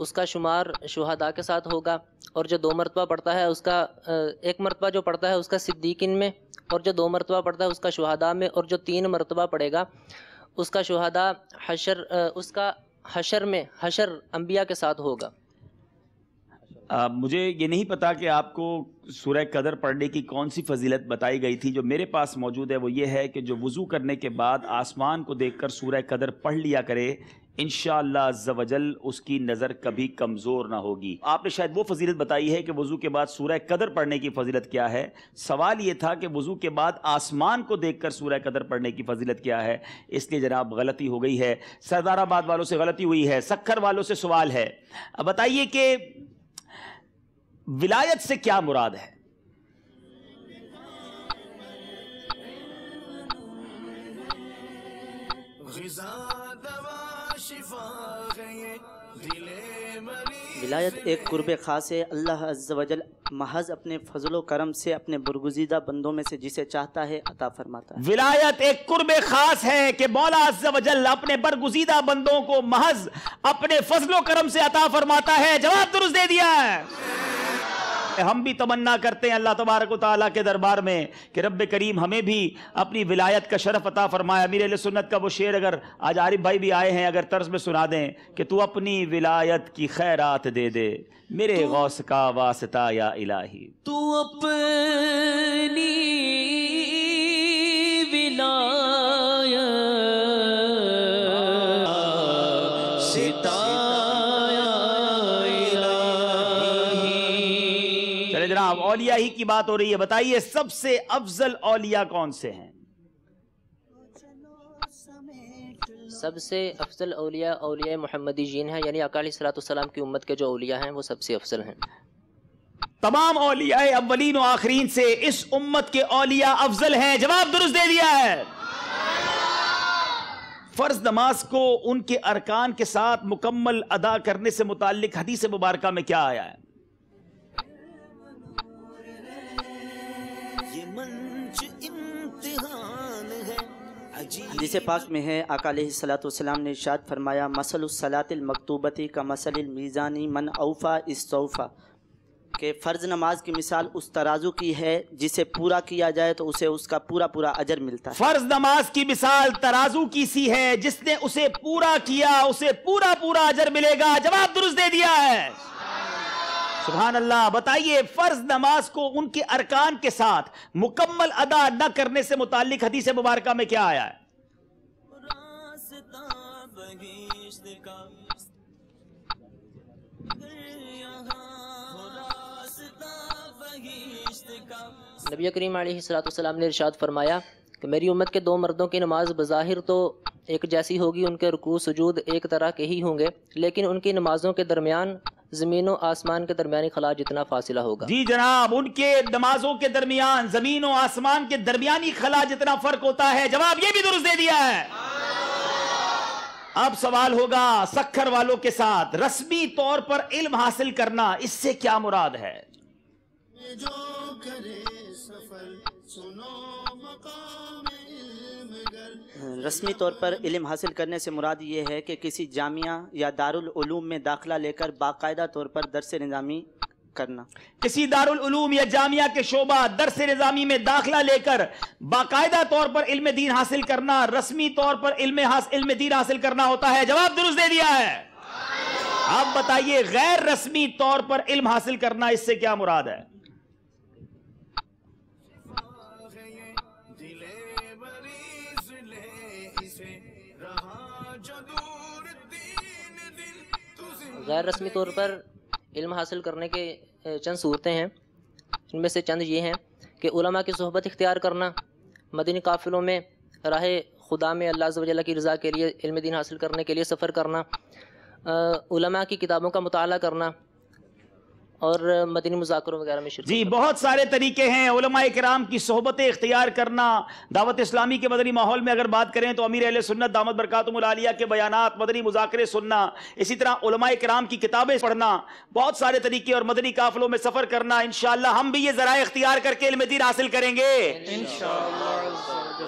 اس کا شمار شہداء کے ساتھ ہوگا، اور جو 2 مرتبہ پڑھتا ہے اس کا 1 مرتبہ جو پڑھتا ہے اس کا صدیقین میں، اور جو 2 مرتبہ پڑھتا ہے اس کا شہداء میں، اور جو 3 مرتبہ پڑھے گا اس کا شہداء اس کا حشر میں، حشر انبیاء کے ساتھ ہوگا۔ مجھے یہ نہیں پتا کہ آپ کو سورہ قدر پڑھنے کی کون سی فضیلت بتائی گئی تھی۔ جو میرے پاس موجود ہے وہ یہ ہے کہ جو وضو کرنے کے بعد آسمان کو دیکھ کر سورہ قدر پڑھ لیا کرے، انشاءاللہ عز و جل اس کی نظر کبھی کمزور نہ ہوگی۔ آپ نے شاید وہ فضیلت بتائی ہے کہ وضو کے بعد سورہ قدر پڑھنے کی فضیلت کیا ہے، سوال یہ تھا کہ وضو کے بعد آسمان کو دیکھ کر سورہ قدر پڑھنے کی فضیلت کیا ہے۔ اس لیے جناب غلطی ہو گئی ہے، سردار آباد والوں سے غلطی ہوئی ہے، سکھر والوں سے سوال ہے۔ اب بتائیے کہ ولایت سے کیا مراد ہے؟ ولایت ایک قرب خاص ہے، اللہ عز و جل محض اپنے فضل و کرم سے اپنے برگزیدہ بندوں میں سے جسے چاہتا ہے عطا فرماتا ہے۔ ولایت ایک قرب خاص ہے کہ مولا عز و جل اپنے برگزیدہ بندوں کو محض اپنے فضل و کرم سے عطا فرماتا ہے۔ جواب درست دے دیا ہے۔ ہم بھی تمنا کرتے ہیں اللہ تبارک و تعالیٰ کے دربار میں کہ رب کریم ہمیں بھی اپنی ولایت کا شرف عطا فرمائے۔ امیر اہل سنت کا وہ شعر اگر آج عارف بھائی بھی آئے ہیں، اگر طرز میں سنا دیں کہ تو اپنی ولایت کی خیرات دے دے میرے غوث کا واسطہ یا الہی، تو اپنی اولیاء ہی کی بات ہو رہی ہے۔ بتائیے سب سے افضل اولیاء کون سے ہیں؟ سب سے افضل اولیاء اولیاء محمدی جین ہیں، یعنی آقا علیہ الصلوۃ والسلام کی امت کے جو اولیاء ہیں وہ سب سے افضل ہیں۔ تمام اولیاء اولین و آخرین سے اس امت کے اولیاء افضل ہیں۔ جواب درست دے دیا ہے۔ فرض نماز کو ان کے ارکان کے ساتھ مکمل ادا کرنے سے متعلق حدیث مبارکہ میں کیا آیا ہے؟ حدیث پاک میں ہے، آقا علیہ الصلوۃ والسلام نے ارشاد فرمایا، مثل الصلاۃ المکتوبۃ کمثل المیزان من اوفی استوفی، کہ فرض نماز کی مثال اس ترازو کی ہے جسے پورا کیا جائے تو اسے اس کا پورا پورا اجر ملتا ہے۔ فرض نماز کی مثال ترازو کی سی ہے، جس نے اسے پورا کیا اسے پورا پورا اجر ملے گا۔ جواب درست دے دیا ہے۔ سبحان اللہ۔ بتائیے فرض نماز کو ان کے ارکان کے ساتھ مکمل ادا نہ کرنے سے متعلق حدیث مبارکہ میں کیا آیا ہے؟ نبی کریم علیہ الصلوۃ والسلام نے ارشاد فرمایا کہ میری امت کے 2 مردوں کی نماز بظاہر تو ایک جیسی ہوگی، ان کے رکوع سجود ایک طرح کے ہی ہوں گے، لیکن ان کی نمازوں کے درمیان زمین و آسمان کے درمیانی خلا جتنا فاصلہ ہوگا۔ جی جناب، ان کے نمازوں کے درمیان زمین و آسمان کے درمیانی خلا جتنا فرق ہوتا ہے۔ جواب یہ بھی درست دے دیا ہے۔ اب سوال ہوگا سکھر والوں کے ساتھ، رسمی طور پر علم حاصل کرنا، اس سے کیا مراد ہے؟ رسمی طور پر علم حاصل کرنے سے مراد یہ ہے کہ کسی جامعہ یا دارالعلوم میں داخلہ لے کر باقاعدہ طور پر درس نظامی کرنا۔ کسی دارالعلوم یا جامعہ کے شعبہ درس نظامی میں داخلہ لے کر باقاعدہ طور پر علم دین حاصل کرنا، رسمی طور پر علم دین حاصل کرنا ہوتا ہے۔ جواب درست دے دیا ہے۔ اب بتائیے غیر رسمی طور پر علم حاصل کرنا، اس سے کیا مراد ہے؟ غیر رسمی طور پر علم حاصل کرنے کے چند صورتیں ہیں، ان میں سے چند یہ ہیں کہ علماء کی صحبت اختیار کرنا، مدنی قافلوں میں راہ خدا میں اللہ عز و جل کی رضا کے لیے علم دین حاصل کرنے کے لیے سفر کرنا، علماء کی کتابوں کا مطالعہ کرنا، اور مدنی مذاکروں وغیرہ میں شرکت جی کرنا۔ بہت سارے طریقے ہیں علماء کرام کی صحبتیں اختیار کرنا. دعوت اسلامی کے مدنی ماحول میں اگر بات کریں تو امیر اہل سنت دامت برکاتہم العالیہ کے بیانات، مدنی مذاکرے سننا، اسی طرح علماء کرام کی کتابیں پڑھنا، بہت سارے طریقے، اور مدنی قافلوں میں سفر کرنا. انشاءاللہ ہم بھی یہ ذرائع اختیار کر کے علم دین حاصل کریں گے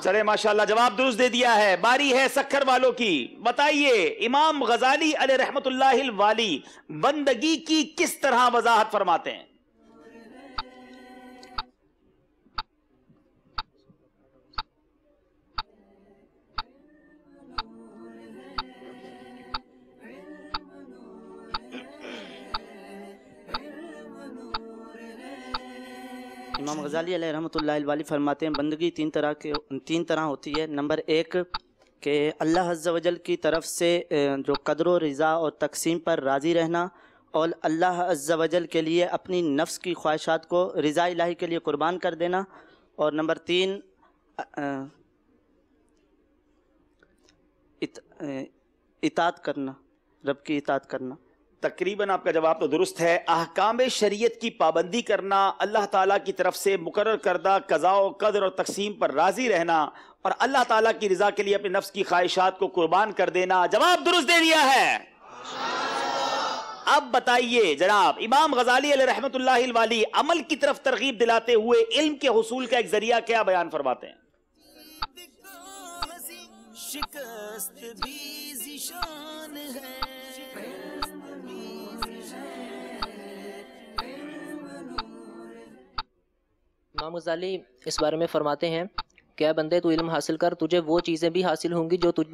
چلے ماشاءاللہ. جواب درست دے دیا ہے. باری ہے سکھر والوں کی. بتائیے امام غزالی علیہ رحمت اللہ الوالی بندگی کی کس طرح وضاحت فرماتے ہیں؟ امام غزالی علیہ رحمۃ اللہ الوالی فرماتے ہیں بندگی تین طرح ہوتی ہے. نمبر ایک کہ اللہ عز و جل کی طرف سے جو قدر و رضا اور تقسیم پر راضی رہنا، اور اللہ عز و جل کے لیے اپنی نفس کی خواہشات کو رضا الہی کے لیے قربان کر دینا. اور نمبر تین اطاعت کرنا، رب کی اطاعت کرنا. تقریباً آپ کا جواب تو درست ہے. احکام شریعت کی پابندی کرنا، اللہ تعالیٰ کی طرف سے مقرر کردہ قضاء و قدر اور تقسیم پر راضی رہنا، اور اللہ تعالیٰ کی رضا کے لیے اپنے نفس کی خواہشات کو قربان کر دینا. جواب درست دے دیا ہے. اب بتائیے جناب امام غزالی علیہ رحمت اللہ الوالی عمل کی طرف ترغیب دلاتے ہوئے علم کے حصول کا ایک ذریعہ کیا بیان فرماتے ہیں؟ شکست بھی ذیشان ہے. امام غزالی اس بارے میں فرماتے ہیں کہ اے بندے تو علم حاصل کر، تجھے وہ چیزیں بھی حاصل ہوں گی جو تو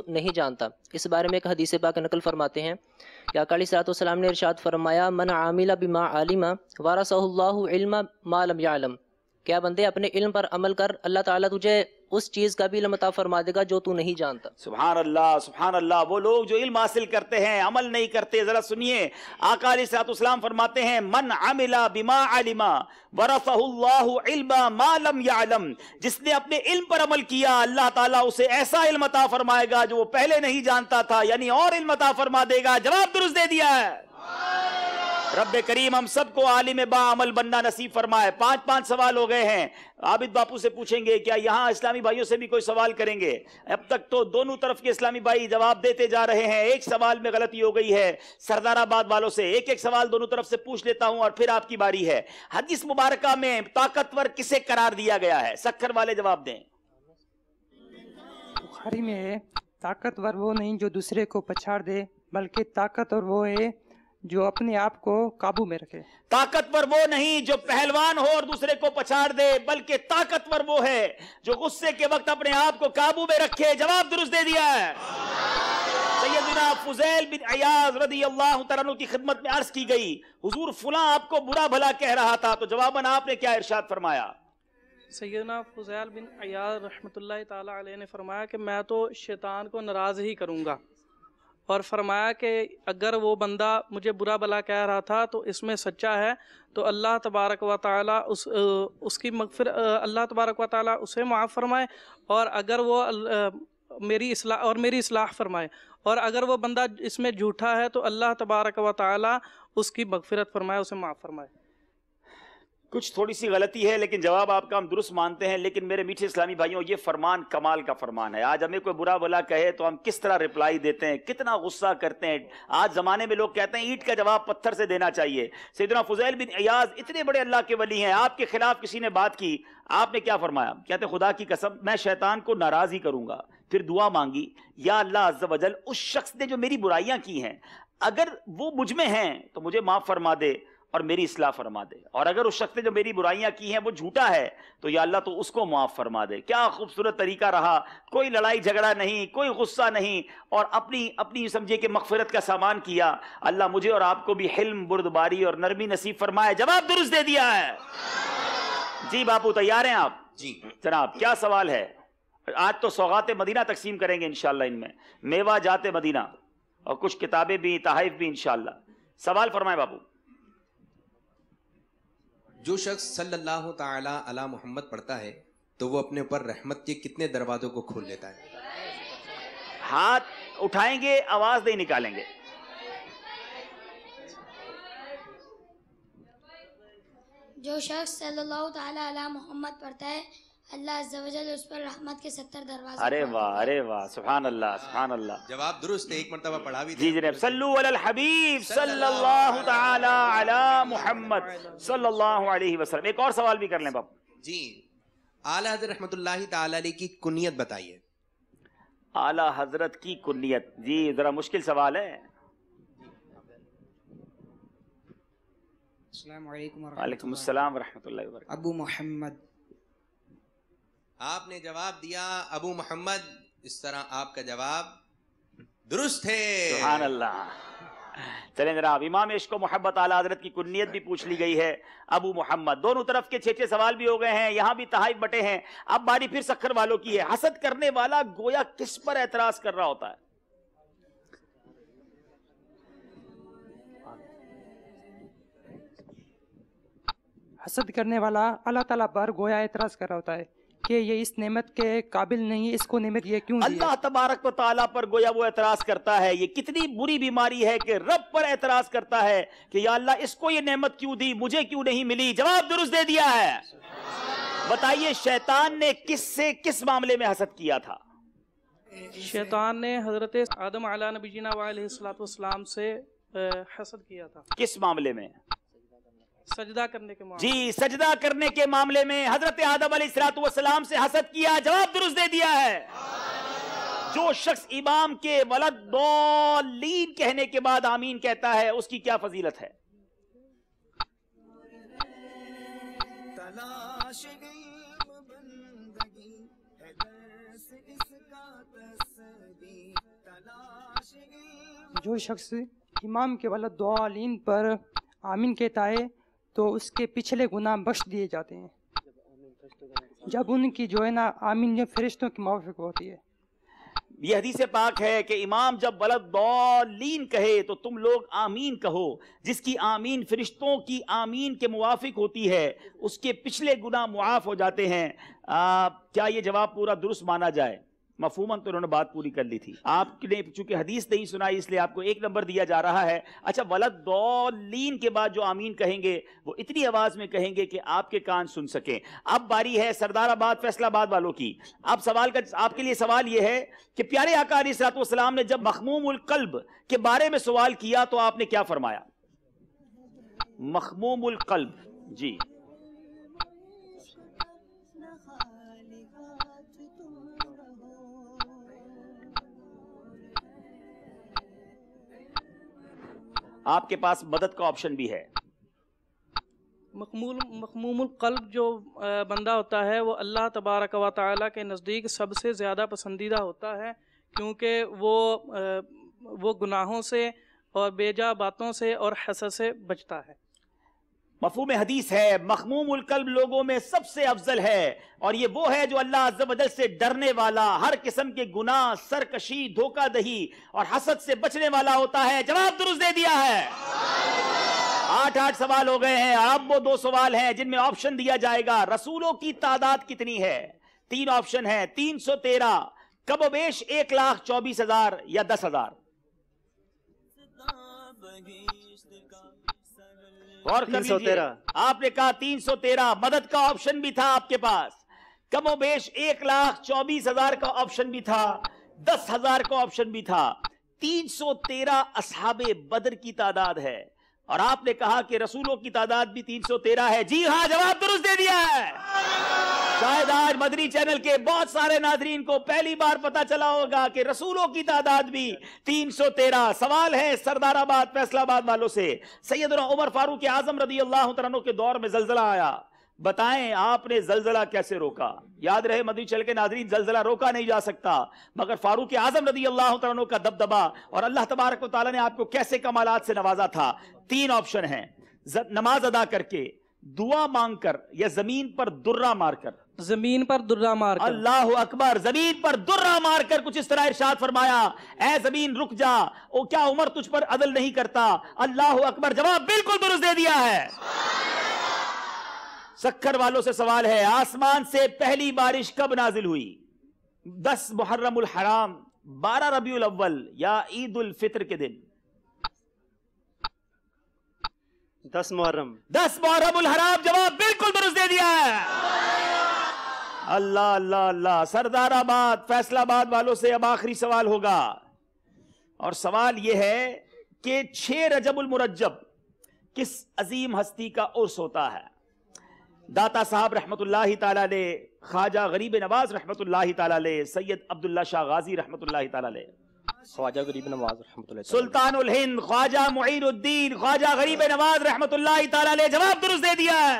نہیں جانتا. اس بارے میں ایک حدیث پاک نقل فرماتے ہیں کہ آقا علیہ الصلوۃ والسلام نے ارشاد فرمایا من عامل بما علم ورثہ اللہ علم ما لم یعلم. کیا بندے اپنے علم پر عمل کر، اللہ تعالیٰ تجھے اس چیز کا بھی علم عطا فرما دے گا جو تو نہیں جانتا. سبحان اللہ سبحان اللہ. وہ لوگ جو علم حاصل کرتے ہیں عمل نہیں کرتے، ذرا سنیے آقا علیہ الصلوۃ والسلام فرماتے ہیں من عمل بما علم ورثہ اللہ علم ما لم یعلم. جس نے اپنے علم پر عمل کیا اللہ تعالیٰ اسے ایسا علم عطا فرمائے گا جو وہ پہلے نہیں جانتا تھا، یعنی اور علم عطا فرما دے گا. جواب درست دے دیا ہے. رب کریم ہم سب کو عالم با عمل بننا نصیب فرمائے. 5 سوال ہو گئے ہیں. عابد باپو سے پوچھیں گے کیا یہاں اسلامی بھائیوں سے بھی کوئی سوال کریں گے؟ اب تک تو دونوں طرف کے اسلامی بھائی جواب دیتے جا رہے ہیں. ایک سوال میں غلطی ہو گئی ہے سردار آباد والوں سے. ایک سوال دونوں طرف سے پوچھ لیتا ہوں اور پھر آپ کی باری ہے. حدیث مبارکہ میں طاقتور کسے قرار دیا گیا ہے؟ سکھر والے جواب دیں. بخاری میں ہے طاقتور وہ نہیں جو دوسرے کو پچھاڑ دے، بلکہ طاقتور وہ ہے جو اپنے آپ کو قابو میں رکھے. طاقتور وہ نہیں جو پہلوان ہو اور دوسرے کو پچھاڑ دے، بلکہ طاقتور وہ ہے جو غصے کے وقت اپنے آپ کو قابو میں رکھے. جواب درست دے دیا ہے. سیدنا فضیل بن عیاض رضی اللہ تعالیٰ عنہ کی خدمت میں عرض کی گئی حضور فلاں آپ کو برا بھلا کہہ رہا تھا، تو جواباً آپ نے کیا ارشاد فرمایا؟ سیدنا فضیل بن عیاض رحمۃ اللہ تعالیٰ علیہ نے فرمایا کہ میں تو شیطان کو ناراض ہی کروں گا، اور فرمایا کہ اگر وہ بندہ مجھے برا بھلا کہہ رہا تھا تو اس میں سچا ہے تو اللہ تبارک و تعالیٰ اس کی اللہ تبارک و تعالیٰ اسے معاف فرمائے، اور اگر وہ میری اصلاح فرمائے، اور اگر وہ بندہ اس میں جھوٹا ہے تو اللہ تبارک و تعالیٰ اس کی مغفرت فرمائے، اسے معاف فرمائے. کچھ تھوڑی سی غلطی ہے لیکن جواب آپ کا ہم درست مانتے ہیں. لیکن میرے میٹھے اسلامی بھائیوں یہ فرمان کمال کا فرمان ہے. آج ہمیں کوئی برا بھلا کہے تو ہم کس طرح رپلائی دیتے ہیں، کتنا غصہ کرتے ہیں. آج زمانے میں لوگ کہتے ہیں اینٹ کا جواب پتھر سے دینا چاہیے. سیدنا فضیل بن عیاض اتنے بڑے اللہ کے ولی ہیں، آپ کے خلاف کسی نے بات کی، آپ نے کیا فرمایا؟ کہتے ہیں خدا کی قسم میں شیطان کو ناراض ہی کروں گا. پھر دعا مانگی یا اللہ عز و جل اس شخص نے جو میری برائیاں کی ہیں اگر وہ مجھ میں ہیں تو مجھے معاف فرما دے اور میری اصلاح فرما دے، اور اگر اس شخص نے جو میری برائیاں کی ہیں وہ جھوٹا ہے تو یا اللہ تو اس کو معاف فرما دے. کیا خوبصورت طریقہ رہا. کوئی لڑائی جھگڑا نہیں، کوئی غصہ نہیں، اور اپنی سمجھے کہ مغفرت کا سامان کیا. اللہ مجھے اور آپ کو بھی حلم، بردباری اور نرمی نصیب فرمائے. جواب درست دے دیا ہے. جی باپو تیار ہیں آپ؟ جی جناب کیا سوال ہے؟ آج تو سوغات مدینہ تقسیم کریں گے انشاءاللہ، ان میں میوہ جات مدینہ اور کچھ کتابیں بھی، تحائف بھی انشاءاللہ. سوال فرمائیں باپو. جو شخص صلی اللہ تعالی علی محمد پڑھتا ہے تو وہ اپنے اوپر رحمت کے کتنے دروازوں کو کھول لیتا ہے؟ ہاتھ اٹھائیں گے، آواز نہیں نکالیں گے. جو شخص صلی اللہ تعالیٰ علی محمد پڑھتا ہے اللہ عز و جل اس پر رحمت کے 70 دروازے. ارے واہ ارے واہ، سبحان اللہ سبحان اللہ. جواب درست ہے، ایک مرتبہ پڑھا بھی. جی جناب، صلو علی الحبیب صلی اللہ تعالی علی محمد صلی اللہ علیہ وسلم. ایک اور سوال بھی کر لیں باپ. جی، اعلیٰ حضرت رحمۃ اللہ تعالی علیہ کی کنیت بتائیے. اعلیٰ حضرت کی کنیت، جی ذرا مشکل سوال ہے. السلام علیکم ورحمۃ اللہ. وعلیکم السلام ورحمۃ اللہ وبرکاتہ. ابو محمد. آپ نے جواب دیا ابو محمد، اس طرح آپ کا جواب درست ہے. سبحان اللہ. چلیں جناب، امام عشق و محبت اعلیٰ حضرت کی کنیت بھی پوچھ لی گئی ہے، ابو محمد. دونوں طرف کے 6 سوال بھی ہو گئے ہیں، یہاں بھی تحائف بٹے ہیں. اب باری پھر سکھر والوں کی ہے. حسد کرنے والا گویا کس پر اعتراض کر رہا ہوتا ہے؟ حسد کرنے والا اللہ تعالیٰ پر گویا اعتراض کر رہا ہوتا ہے کہ یہ اس نعمت کے قابل نہیں ہے، اس کو نعمت یہ کیوں دی ہے؟ اللہ تبارک و تعالیٰ پر گویا وہ اعتراض کرتا ہے. یہ کتنی بری بیماری ہے کہ رب پر اعتراض کرتا ہے کہ یا اللہ اس کو یہ نعمت کیوں دی، مجھے کیوں نہیں ملی. جواب درست دے دیا ہے. بتائیے شیطان نے کس سے کس معاملے میں حسد کیا تھا؟ شیطان نے حضرت آدم علیہ نبی جینا علیہ السلام سے حسد کیا تھا. کس معاملے میں؟ سجدہ کرنے کے معاملے. جی، سجدہ کرنے کے معاملے میں حضرت آدم علیہ السلام سے حسد کیا. جواب درست دے دیا ہے. جو شخص امام کے ولد ضالین کہنے کے بعد آمین کہتا ہے اس کی کیا فضیلت ہے؟ جو شخص امام کے ولد ضالین پر آمین کہتا ہے تو اس کے پچھلے گناہ بخش دیے جاتے ہیں جب ان کی جو ہے نا آمین جو فرشتوں کی موافق ہوتی ہے. یہ حدیث پاک ہے کہ امام جب ولد ضالین کہے تو تم لوگ آمین کہو. جس کی آمین فرشتوں کی آمین کے موافق ہوتی ہے اس کے پچھلے گناہ معاف ہو جاتے ہیں. کیا یہ جواب پورا درست مانا جائے؟ مفہوماً تو انہوں نے بات پوری کر لی تھی. آپ نے چونکہ حدیث نہیں سنائی اس لیے آپ کو 1 نمبر دیا جا رہا ہے. اچھا، ولد ضالین کے بعد جو آمین کہیں گے وہ اتنی آواز میں کہیں گے کہ آپ کے کان سن سکیں. اب باری ہے سردار آباد فیصل آباد والوں کی. اب سوال کا آپ کے لیے سوال یہ ہے کہ پیارے آقا علیہ الصلوۃ والسلام نے جب مخموم القلب کے بارے میں سوال کیا تو آپ نے کیا فرمایا؟ مخموم القلب. جی آپ کے پاس مدد کا آپشن بھی ہے. مخموم القلب جو بندہ ہوتا ہے وہ اللہ تبارک و تعالیٰ کے نزدیک سب سے زیادہ پسندیدہ ہوتا ہے، کیونکہ وہ گناہوں سے اور بے جا باتوں سے اور حسد سے بچتا ہے. مفہوم حدیث ہے مخموم القلب لوگوں میں سب سے افضل ہے، اور یہ وہ ہے جو اللہ عز و جل سے ڈرنے والا، ہر قسم کے گناہ، سرکشی، دھوکہ دہی اور حسد سے بچنے والا ہوتا ہے. جواب درست دے دیا ہے. 8 سوال ہو گئے ہیں. اب وہ 2 سوال ہیں جن میں آپشن دیا جائے گا. رسولوں کی تعداد کتنی ہے؟ 3 آپشن ہیں. 313، کم و بیش 1,24,000 یا 10,000. اور 313. آپ نے کہا 313. مدد کا آپشن بھی تھا آپ کے پاس، کم و بیش 1,24,000 کا آپشن بھی تھا، 10,000 کا آپشن بھی تھا. 313 اصحاب بدر کی تعداد ہے، اور آپ نے کہا کہ رسولوں کی تعداد بھی 313 ہے. جی ہاں، جواب درست دے دیا ہے. شاید آج مدنی چینل کے بہت سارے ناظرین کو پہلی بار پتا چلا ہوگا کہ رسولوں کی تعداد بھی 313. سوال ہے سردار آباد فیصل آباد والوں سے. سیدنا عمر فاروق اعظم رضی اللہ عنہ کے دور میں زلزلہ آیا، بتائیں آپ نے زلزلہ کیسے روکا؟ یاد رہے مدنی چینل کے ناظرین، زلزلہ روکا نہیں جا سکتا مگر فاروق اعظم رضی اللہ عنہ کا دبدبا، اور اللہ تبارک و تعالیٰ نے آپ کو کیسے کمالات سے نوازا تھا. 3 آپشن ہیں: نماز ادا کر کے، دعا مانگ کر، یا زمین پر درہ مار کر. زمین پر درہ مار کر. اللہ اکبر. زمین پر درہ مار کر. کچھ اس طرح ارشاد فرمایا، اے زمین رک جا، او کیا عمر تجھ پر عدل نہیں کرتا؟ اللہ اکبر. جواب بالکل درست دے دیا ہے. سکھر والوں سے سوال ہے، آسمان سے پہلی بارش کب نازل ہوئی؟ 10 محرم الحرام، 12 ربیع الاول یا عید الفطر کے دن؟ 10 محرم 10 محرم الحرام، جواب بالکل درست دے دیا ہے. اللہ اللہ اللہ. سردار آباد فیصلہ آباد والوں سے اب آخری سوال ہوگا، اور سوال یہ ہے کہ 6 رجب المرجب کس عظیم ہستی کا عرس ہوتا ہے؟ داتا صاحب رحمت اللہ تعالی علیہ، خواجہ غریب نواز رحمت اللہ تعالی علیہ، سید عبداللہ شاہ غازی رحمت اللہ تعالی علیہ، خواجہ غریب نواز رحمۃ اللہ، سلطان الہند خواجہ معین الدین خواجہ غریب نواز رحمت اللہ تعالی علیہ. جواب درست دے دیا ہے.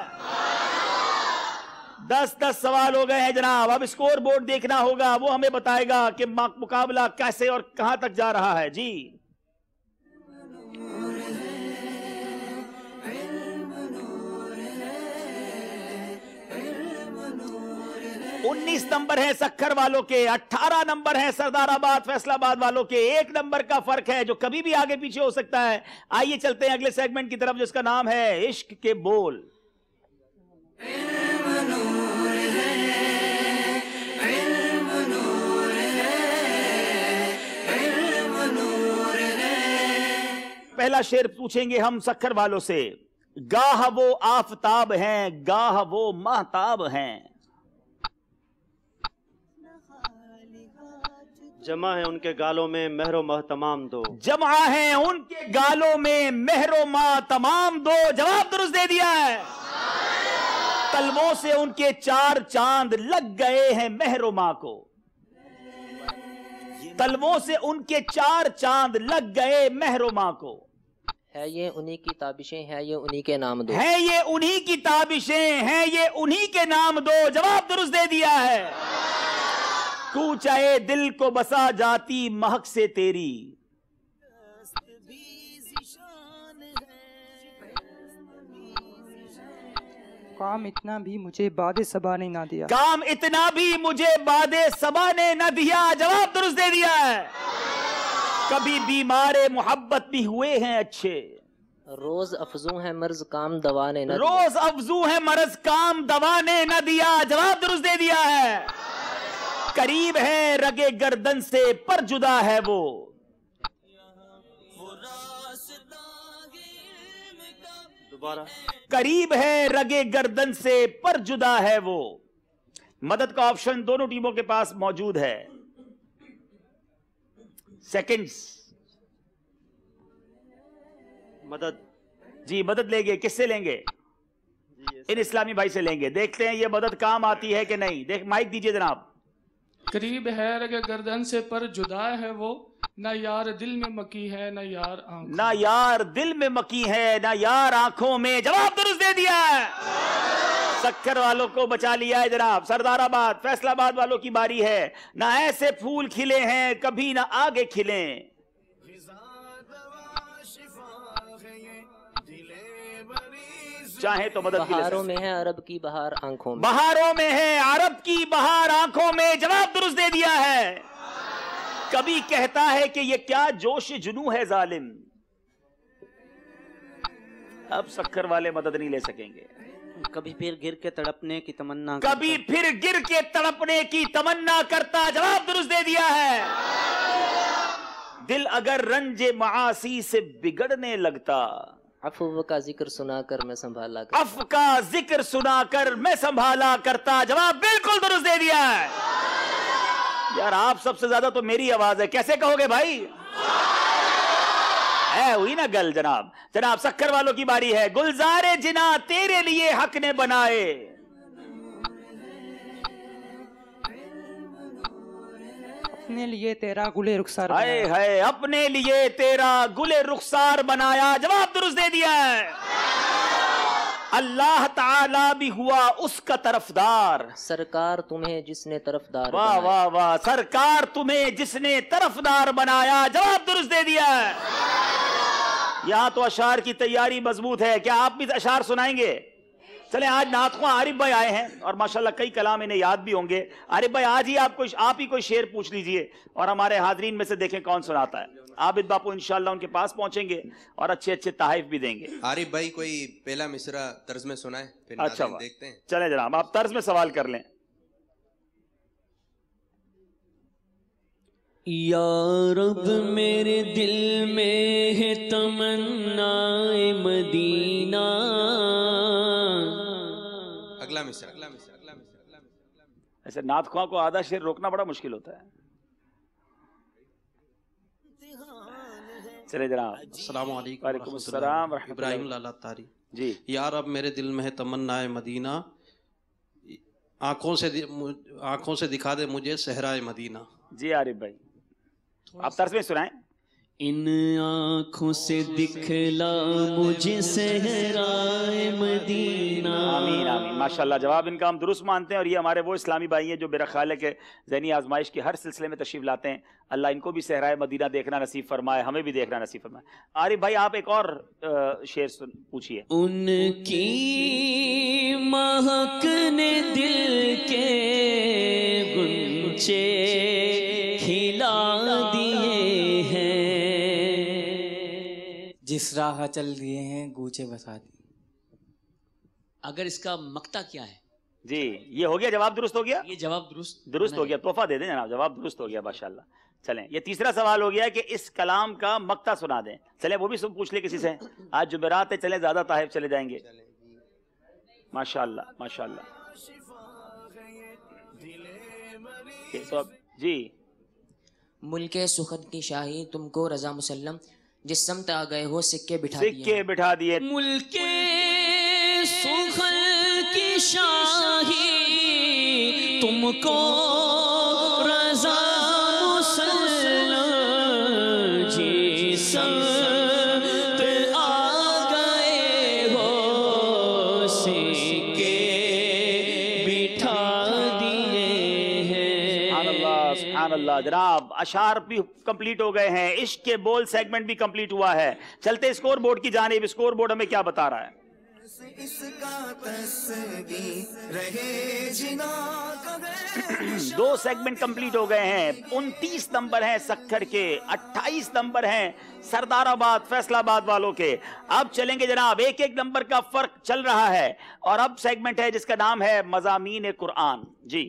10 سوال ہو گئے ہیں جناب. اب اسکور بورڈ دیکھنا ہوگا، وہ ہمیں بتائے گا کہ مقابلہ کیسے اور کہاں تک جا رہا ہے. جی 19 نمبر ہیں سکھر والوں کے، 18 نمبر ہیں سردار آباد فیصلہ آباد والوں کے. 1 نمبر کا فرق ہے جو کبھی بھی آگے پیچھے ہو سکتا ہے. آئیے چلتے ہیں اگلے سیگمنٹ کی طرف جس کا نام ہے عشق کے بول. پہلا شعر پوچھیں گے ہم سکھر والوں سے. گاہ وہ آفتاب ہیں، گاہ وہ مہتاب ہیں. جمع ہے ان کے گالوں میں مہر و ماہ تمام دو. جمع ہیں ان کے گالوں میں مہر و ماہ تمام دو. جواب درست دے دیا ہے. تلووں سے ان کے 4 چاند لگ گئے ہیں مہر و ماہ کو. تلووں سے ان کے 4 چاند لگ گئے مہر و ماہ کو. ہے یہ انہی کی تابشیں، ہے یہ انہی کے نام دو. ہے یہ انہی کی تابشیں، ہیں یہ انہی کے نام دو. جواب درست دے دیا ہے. کوچے دل کو بسا جاتی مہک سے تیری. کام اتنا بھی مجھے باد صبا نے نہ دیا. کام اتنا بھی مجھے باد صبا نے نہ دیا. جواب درست دے دیا ہے. کبھی بیمار محبت بھی ہوئے ہیں اچھے. روز افزوں ہے مرض کام دوا نے نہ دیا. روز افزوں ہے مرض کام دوا نے نہ دیا. جواب درست دے دیا ہے. قریب ہے رگے گردن سے پر جدا ہے وہ. دوبارہ. قریب ہے رگے گردن سے پر جدا ہے وہ. مدد کا آپشن دونوں ٹیموں کے پاس موجود ہے. سیکنڈز. مدد. جی مدد لیں گے. کس سے لیں گے؟ ان اسلامی بھائی سے لیں گے. دیکھتے ہیں یہ مدد کام آتی ہے کہ نہیں. دیکھ مائک دیجئے جناب. قریب ہے رگ گردن سے پر جدا ہے وہ، نہ یار دل میں مکی ہے نہ یار آنکھوں. نہ یار دل میں مکی ہے نہ یار آنکھوں میں. جواب درست دے دیا ہے. سکھر والوں کو بچا لیا ہے جناب. سردار آباد فیصلہ آباد والوں کی باری ہے. نہ ایسے پھول کھلے ہیں کبھی نہ آگے کھلیں. چاہے تو مدد کی. بہاروں میں ہے عرب کی بہار آنکھوں میں. بہاروں میں ہے عرب کی بہار آنکھوں میں. جواب درست دے دیا ہے. کبھی کہتا ہے کہ یہ کیا جوش جنوں ہے ظالم. اب سکھر والے مدد نہیں لے سکیں گے. کبھی پھر گر کے تڑپنے کی تمنا. کبھی پھر گر کے تڑپنے کی تمنا کرتا. جواب درست دے دیا ہے. دل اگر رنج معاصی سے بگڑنے لگتا. عفو کا ذکر سنا کر میں سنبھالا کرتا. عفو کا ذکر سنا کر میں سنبھالا کرتا. جواب بالکل درست دے دیا ہے. یار آپ سب سے زیادہ تو میری آواز ہے. کیسے کہو گے بھائی؟ ہوئی نا گل. جناب سکھر والوں کی باری ہے. گلزار جنا تیرے لیے حق نے بنائے. اپنے لیے تیرا گلے رخسار ہائے ہائے اپنے لیے تیرا گلے رخسار بنایا. جواب درست دے دیا ہے. اللہ تعالی بھی ہوا اس کا طرفدار. سرکار تمہیں جس نے طرفدار واہ واہ واہ. سرکار تمہیں جس نے طرفدار بنایا. جواب درست دے دیا ہے. یہاں تو اشعار کی تیاری مضبوط ہے. کیا آپ بھی اشعار سنائیں گے؟ چلیں آج نعت خواں عارف بھائی آئے ہیں اور ماشاءاللہ کئی کلام انہیں یاد بھی ہوں گے. عارف بھائی آج ہی آپ ہی کوئی شعر پوچھ لیجئے اور ہمارے حاضرین میں سے دیکھیں کون سناتا ہے. عابد باپو انشاءاللہ ان کے پاس پہنچیں گے اور اچھے اچھے تحائف بھی دیں گے. عارف بھائی کوئی پہلا مصرع طرز میں سنائے پھر اچھا دیکھتے ہیں. چلیں جناب آپ طرز میں سوال کر لیں. یا رب میرے دل میں ہے تمنا مدینہ. اگلا مصرع. ایسے نعت خواہ کو آدھا شعر روکنا بڑا مشکل ہوتا ہے. چلے جناب. السلام علیکم. وعلیکم السلام ورحمۃ اللہ. ابراہیم لالا تاری. جی. یا رب میرے دل میں ہے تمنا مدینہ، آنکھوں سے دکھا دے مجھے صحرائے مدینہ. جی عارف بھائی آپ طرز میں سنائیں. ان آنکھوں سے دکھلا مجھے صحرائے مدینہ. آمین آمین. ماشاءاللہ جواب ان کا ہم درست مانتے ہیں، اور یہ ہمارے وہ اسلامی بھائی ہیں جو میرا خیال ہے کہ ذہنی آزمائش کے ہر سلسلے میں تشریف لاتے ہیں. اللہ ان کو بھی صحرائے مدینہ دیکھنا نصیب فرمائے، ہمیں بھی دیکھنا نصیب فرمائے. عارف بھائی آپ ایک اور شعر پوچھیے. ان کی مہک نے دل کے گنچے کھلا دیے ہیں، جس راہ چل دیے ہیں گوچے بسا دی. اگر اس کا مقطع کیا ہے؟ جی یہ ہو گیا، جواب درست ہو گیا. یہ جواب درست ہو گیا. تحفہ دے دیں جناب، جواب درست ہو گیا ماشاءاللہ. چلیں یہ تیسرا سوال ہو گیا کہ اس کلام کا مقطع سنا دیں. چلیں وہ بھی سب پوچھ لیں کسی سے. آج جمعرات ہے، چلیں زیادہ تحائف چلے جائیں گے. ماشاءاللہ ماشاءاللہ. جی. ملک سخن کی شاہی تم کو رضا مسلم، جس سمت آ گئے ہو سکے بٹھا دیے. ملک سخن کی شاہی تم کو رضا مسلم، جس سمت آ گئے ہو سکے بٹھا دیے ہیں. سبحان اللہ. جناب اشعار بھی کمپلیٹ ہو گئے ہیں، عشق کے بول سیگمنٹ بھی کمپلیٹ ہوا ہے. چلتے اسکور بورڈ کی جانب. اسکور بورڈ ہمیں کیا بتا رہا ہے؟ دو سیگمنٹ کمپلیٹ ہو گئے ہیں. 29 نمبر ہیں سکھر کے، 28 نمبر ہیں سردار آباد فیصل آباد والوں کے. اب چلیں گے جناب، ایک ایک نمبر کا فرق چل رہا ہے. اور اب سیگمنٹ ہے جس کا نام ہے مضامین قرآن. جی.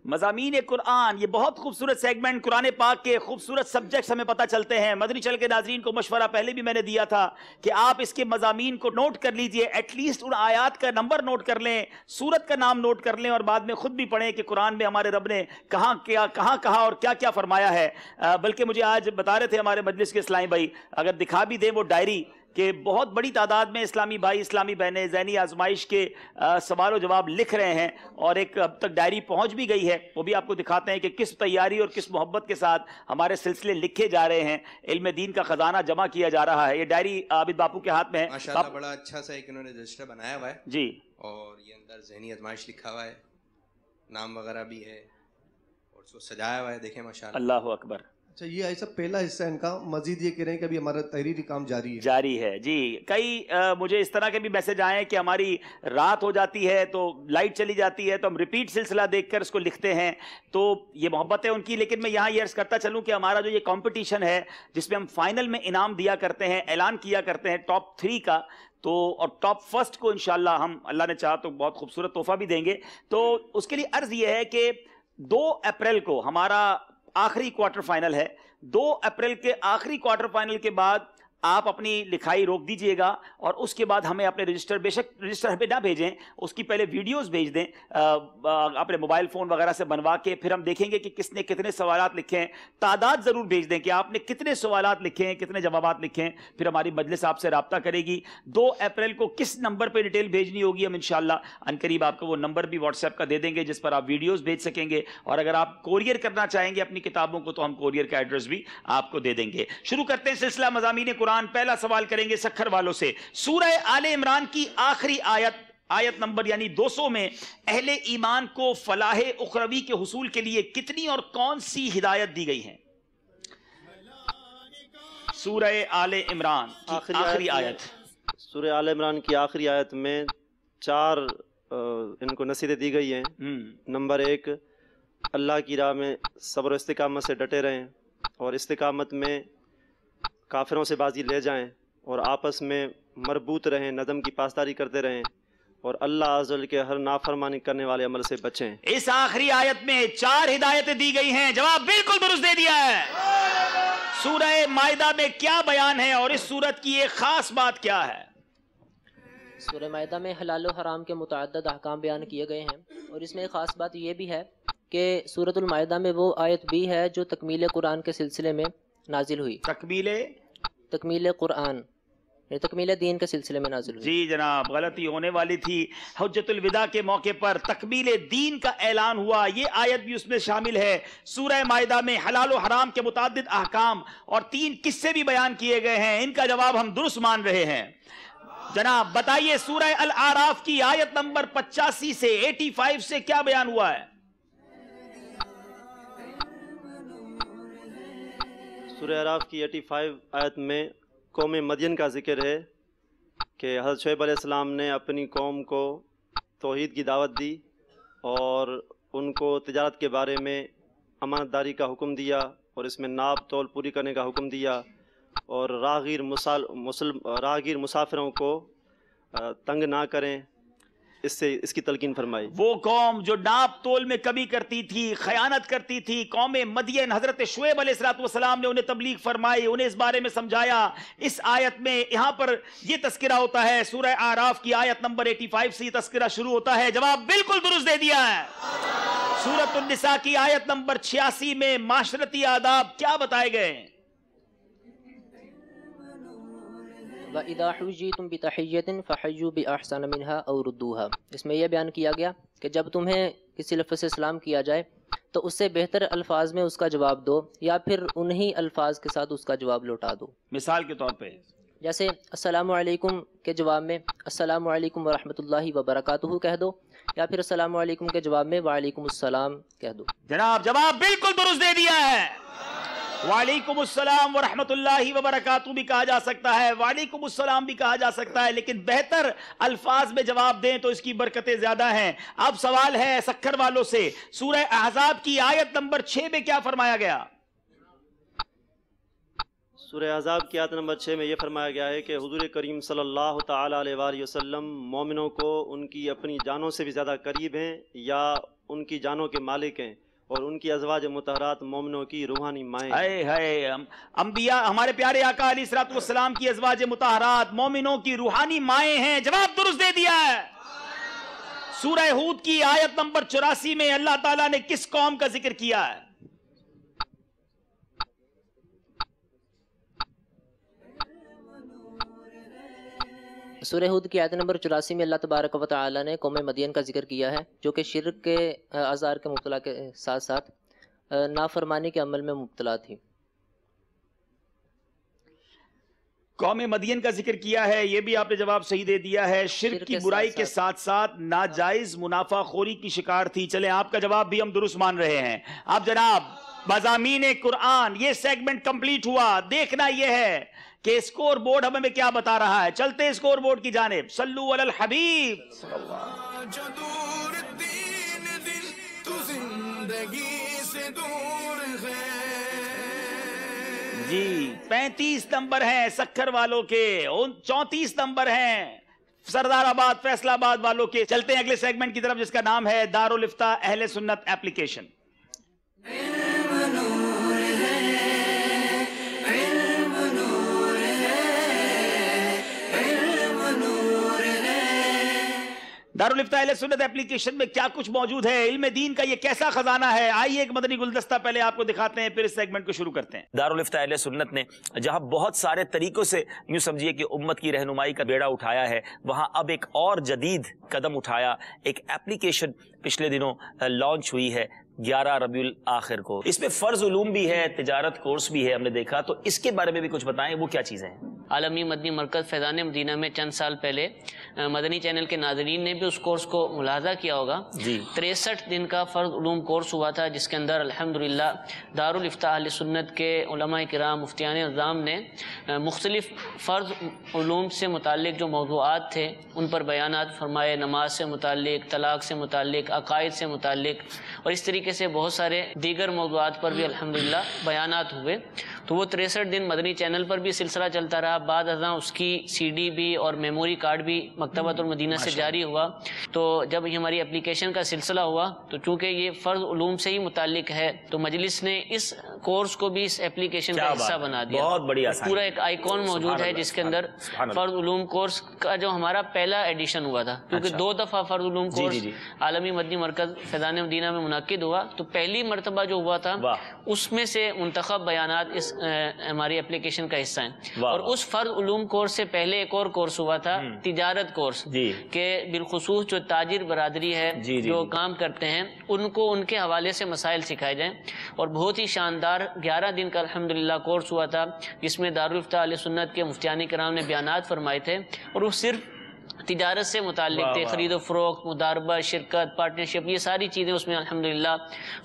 مضامین قرآن یہ بہت خوبصورت سیگمنٹ. قرآن پاک کے خوبصورت سبجیکٹس ہمیں پتہ چلتے ہیں. مدنی چل کے ناظرین کو مشورہ پہلے بھی میں نے دیا تھا کہ آپ اس کے مضامین کو نوٹ کر لیجئے، ایٹ لیسٹ ان آیات کا نمبر نوٹ کر لیں، سورت کا نام نوٹ کر لیں، اور بعد میں خود بھی پڑھیں کہ قرآن میں ہمارے رب نے کہاں کہا اور کیا کیا فرمایا ہے. بلکہ مجھے آج بتا رہے تھے ہمارے مجلس کے اسلامی بھائی، اگر دکھا بھی دیں وہ ڈائری، کہ بہت بڑی تعداد میں اسلامی بھائی اسلامی بہنیں ذہنی آزمائش کے سوال و جواب لکھ رہے ہیں، اور ایک اب تک ڈائری پہنچ بھی گئی ہے. وہ بھی آپ کو دکھاتے ہیں کہ کس تیاری اور کس محبت کے ساتھ ہمارے سلسلے لکھے جا رہے ہیں. علم دین کا خزانہ جمع کیا جا رہا ہے. یہ ڈائری عابد باپو کے ہاتھ میں ہے. ماشاءاللہ بڑا اچھا سا ایک انہوں نے رجسٹر بنایا ہوا ہے. جی. اور یہ اندر ذہنی آزمائش لکھا ہوا ہے، نام وغیرہ بھی ہے، اور اس کو سجایا ہوا ہے. دیکھیں ماشاءاللہ. اللہ اکبر. اچھا یہ ایسا پہلا حصہ ان کا. مزید یہ کہہ رہے ہیں کہ ابھی ہمارا تحریری کام جاری ہے. جی. کئی مجھے اس طرح کے بھی میسج آئے ہیں کہ ہماری رات ہو جاتی ہے تو لائٹ چلی جاتی ہے تو ہم ریپیٹ سلسلہ دیکھ کر اس کو لکھتے ہیں. تو یہ محبت ہے ان کی. لیکن میں یہاں یہ عرض کرتا چلوں کہ ہمارا جو یہ کمپٹیشن ہے جس میں ہم فائنل میں انعام دیا کرتے ہیں، اعلان کیا کرتے ہیں ٹاپ 3 کا، تو اور ٹاپ فرسٹ کو انشاءاللہ ہم اللہ نے چاہا تو بہت خوبصورت تحفہ بھی دیں گے. تو اس کے لیے عرض یہ ہے کہ 2 اپریل کو ہمارا آخری کوارٹر فائنل ہے. 2 اپریل کے آخری کوارٹر فائنل کے بعد آپ اپنی لکھائی روک دیجئے گا، اور اس کے بعد ہمیں اپنے رجسٹر، بے شک رجسٹر پہ نہ بھیجیں، اس کی پہلے ویڈیوز بھیج دیں اپنے موبائل فون وغیرہ سے بنوا کے. پھر ہم دیکھیں گے کہ کس نے کتنے سوالات لکھے ہیں. تعداد ضرور بھیج دیں کہ آپ نے کتنے سوالات لکھے ہیں، کتنے جوابات لکھے ہیں. پھر ہماری مجلس آپ سے رابطہ کرے گی. 2 اپریل کو کس نمبر پہ ڈیٹیل بھیجنی ہوگی ہم انشاءاللہ عنقریب آپ کو وہ نمبر بھی واٹس ایپ کا دے دیں گے جس پر آپ ویڈیوز بھیج سکیں گے. اور اگر آپ کوریئر کرنا چاہیں گے اپنی کتابوں کو تو ہم کوریئر کا ایڈریس بھی آپ کو دے دیں گے. شروع کرتے ہیں سلسلہ مضامین قرآن. پہلا سوال کریں گے سکھر والوں سے. سورہ آل عمران کی آخری آیت نمبر یعنی 200 میں اہل ایمان کو فلاح اخروی کے حصول کے لیے کتنی اور کون سی ہدایت دی گئی ہیں؟ سورہ آل عمران کی آخری آیت. سورہ آل عمران کی آخری آیت میں 4 ان کو نصیحتیں دی گئی ہیں. نمبر 1، اللہ کی راہ میں صبر و استقامت سے ڈٹے رہیں اور استقامت میں کافروں سے بازی لے جائیں. اور آپس میں مربوط رہیں، نظم کی پاسداری کرتے رہیں اور اللہ عز و جل کے ہر نافرمانی کرنے والے عمل سے بچیں۔ اس آخری آیت میں 4 ہدایتیں دی گئی ہیں، جواب بالکل درست دے دیا ہے۔ سورہ مائدہ میں کیا بیان ہے اور اس سورت کی ایک خاص بات کیا ہے؟ سورہ مائدہ میں حلال و حرام کے متعدد احکام بیان کیے گئے ہیں، اور اس میں ایک خاص بات یہ بھی ہے کہ سورۃ المائدہ میں وہ آیت بھی ہے جو تکمیل قرآن کے سلسلے میں نازل ہوئی۔ تکمیل قرآن، تکمیل دین کے سلسلے میں نازل ہوئی۔ جی جناب، غلطی ہونے والی تھی۔ حجت الوداع کے موقع پر تکمیل دین کا اعلان ہوا، یہ آیت بھی اس میں شامل ہے۔ سورہ مائدہ میں حلال و حرام کے متعدد احکام اور 3 قصے بھی بیان کیے گئے ہیں، ان کا جواب ہم درست مان رہے ہیں۔ جناب بتائیے سورہ الاعراف کی آیت نمبر 85 سے 85 سے کیا بیان ہوا ہے؟ سورہ اعراف کی 85 آیت میں قوم مدین کا ذکر ہے کہ حضرت شعیب علیہ السلام نے اپنی قوم کو توحید کی دعوت دی اور ان کو تجارت کے بارے میں امانت داری کا حکم دیا اور اس میں ناپ تول پوری کرنے کا حکم دیا اور راہگیر مسافروں کو تنگ نہ کریں، اس کی تلقین فرمائی۔ وہ قوم جو ناپ تول میں کمی کرتی تھی، خیانت کرتی تھی، قوم مدین، حضرت شعیب علیہ السلام نے انہیں تبلیغ فرمائی، انہیں اس بارے میں سمجھایا۔ اس آیت میں یہاں پر یہ تذکرہ ہوتا ہے، سورہ اعراف کی آیت نمبر 85 سے یہ تذکرہ شروع ہوتا ہے، جواب بالکل درست دے دیا ہے۔ سورۃ النساء کی آیت نمبر 86 میں معاشرتی آداب کیا بتائے گئے ہیں؟ وَإِذَا حُيِّيتُم بِتَحِيَّةٍ فَحَيُّوا بِأَحْسَنَ مِنْهَا أَوْ رُدُّوهَا، اس میں یہ بیان کیا گیا کہ جب تمہیں کسی لفظ سے سلام کیا جائے تو اس سے بہتر الفاظ میں اس کا جواب دو یا پھر انہی الفاظ کے ساتھ اس کا جواب لوٹا دو۔ مثال کے طور پہ جیسے السلام علیکم کے جواب میں السلام علیکم ورحمۃ اللہ وبرکاتہ کہہ دو، یا پھر السلام علیکم کے جواب میں وعلیکم السلام کہہ دو۔ جناب جواب بالکل درست دے دیا ہے۔ وعلیکم السلام ورحمۃ اللہ وبرکاتہ بھی کہا جا سکتا ہے، وعلیکم السلام بھی کہا جا سکتا ہے، لیکن بہتر الفاظ میں جواب دیں تو اس کی برکتیں زیادہ ہیں۔ اب سوال ہے سکھر والوں سے، سورہ احزاب کی آیت نمبر 6 میں کیا فرمایا گیا؟ سورہ احزاب کی آیت نمبر 6 میں یہ فرمایا گیا ہے کہ حضور کریم صلی اللہ تعالی علیہ وآلہ وسلم مومنوں کو ان کی اپنی جانوں سے بھی زیادہ قریب ہیں یا ان کی جانوں کے مالک ہیں، اور ان کی ازواج مطہرات مومنوں کی روحانی مائیں۔ انبیاء ہمارے پیارے آقا علیہ الصلوۃ والسلام کی ازواج مطہرات مومنوں کی روحانی مائیں ہیں، جواب درست دے دیا ہے۔ سورہ ہود کی آیت نمبر 84 میں اللہ تعالیٰ نے کس قوم کا ذکر کیا ہے؟ سورہ ہود کی آیت نمبر 84 میں اللہ تبارک و تعالی نے قوم مدین کا ذکر کیا ہے جو کہ شرک کے آزار کے مبتلا کے ساتھ ساتھ نافرمانی کے عمل میں مبتلا تھی۔ قوم مدین کا ذکر کیا ہے، یہ بھی آپ نے جواب صحیح دے دیا ہے۔ شرک کی برائی کے ساتھ ساتھ ناجائز منافع خوری کی شکار تھی۔ چلیں آپ کا جواب بھی ہم درست مان رہے ہیں۔ اب جناب مضامین قرآن یہ سیگمنٹ کمپلیٹ ہوا، دیکھنا یہ ہے کہ اسکور بورڈ ہمیں کیا بتا رہا ہے۔ چلتے ہیں اسکور بورڈ کی جانب۔ صلو علی الحبیب صلی اللہ۔ جی 35 نمبر ہیں سکھر والوں کے، 34 نمبر ہیں سردار آباد فیصل آباد والوں کے۔ چلتے ہیں اگلے سیگمنٹ کی طرف جس کا نام ہے دارالافتاء اہل سنت ایپلیکیشن۔ دارالافتاء اہل سنت ایپلیکیشن میں کیا کچھ موجود ہے، علم دین کا یہ کیسا خزانہ ہے، آئیے ایک مدنی گلدستہ پہلے آپ کو دکھاتے ہیں، پھر اس سیگمنٹ کو شروع کرتے ہیں۔ دارالافتاء اہل سنت نے جہاں بہت سارے طریقوں سے یوں سمجھیے کہ امت کی رہنمائی کا بیڑا اٹھایا ہے، وہاں اب ایک اور جدید قدم اٹھایا۔ ایک ایپلیکیشن پچھلے دنوں لانچ ہوئی ہے 11 ربیع الاخر کو۔ اس میں فرض علوم بھی ہے، تجارت کورس بھی ہے، ہم نے دیکھا، تو اس کے بارے میں بھی کچھ بتائیں، وہ کیا چیزیں ہیں؟ عالمی مدنی مرکز فیضان مدینہ میں چند سال پہلے مدنی چینل کے ناظرین نے بھی اس کورس کو ملاحظہ کیا ہوگا۔ 63 دن کا فرض علوم کورس ہوا تھا، جس کے اندر الحمدللہ دارالافتاء اہل سنت کے علماء کرام مفتیان اعظام نے مختلف فرض علوم سے متعلق جو موضوعات تھے ان پر بیانات فرمائے، نماز سے متعلق، طلاق سے متعلق، عقائد سے متعلق، اور اس طریقے سے بہت سارے دیگر موضوعات پر بھی الحمدللہ بیانات ہوئے۔ تو وہ 63 دن مدنی چینل پر بھی سلسلہ چلتا رہا. بعد ازاں اس کی CD بھی اور میموری کارڈ بھی مکتبۃ المدینہ سے جاری ہوا. تو جب یہ ہماری اپلیکیشن کا سلسلہ ہوا تو چونکہ یہ فرض علوم سے ہی متعلق ہے تو مجلس نے اس کورس کو بھی اس اپلیکیشن کا حصہ بنا دیا. بہت بڑی آسانی. پورا ایک آئیکن موجود ہے جس کے اندر فرض علوم کورس کا جو ہمارا پہلا ایڈیشن ہوا تھا, کیونکہ 2 دفعہ فرض علوم کورس عالمی مدنی مرکز فیضان مدینہ میں منعقد ہوا, تو پہلی مرتبہ جو ہوا تھا اس میں سے منتخب بیانات اس ہماری اپلیکیشن کا حصہ ہیں. اور اس فرض علوم کورس سے پہلے ایک اور کورس ہوا تھا تجارت کورس, کہ بالخصوص جو تاجر برادری ہے جو کام کرتے ہیں ان کو ان کے حوالے سے مسائل سکھائے جائیں. اور بہت ہی شاندار 11 دن کا الحمدللہ کورس ہوا تھا جس میں دارالفتہ اہل سنت کے مفتیان کرام نے بیانات فرمائے تھے, اور وہ صرف تجارت سے متعلق تھے, خرید و فروخت, مداربہ, شرکت, پارٹنرشپ, یہ ساری چیزیں اس میں الحمدللہ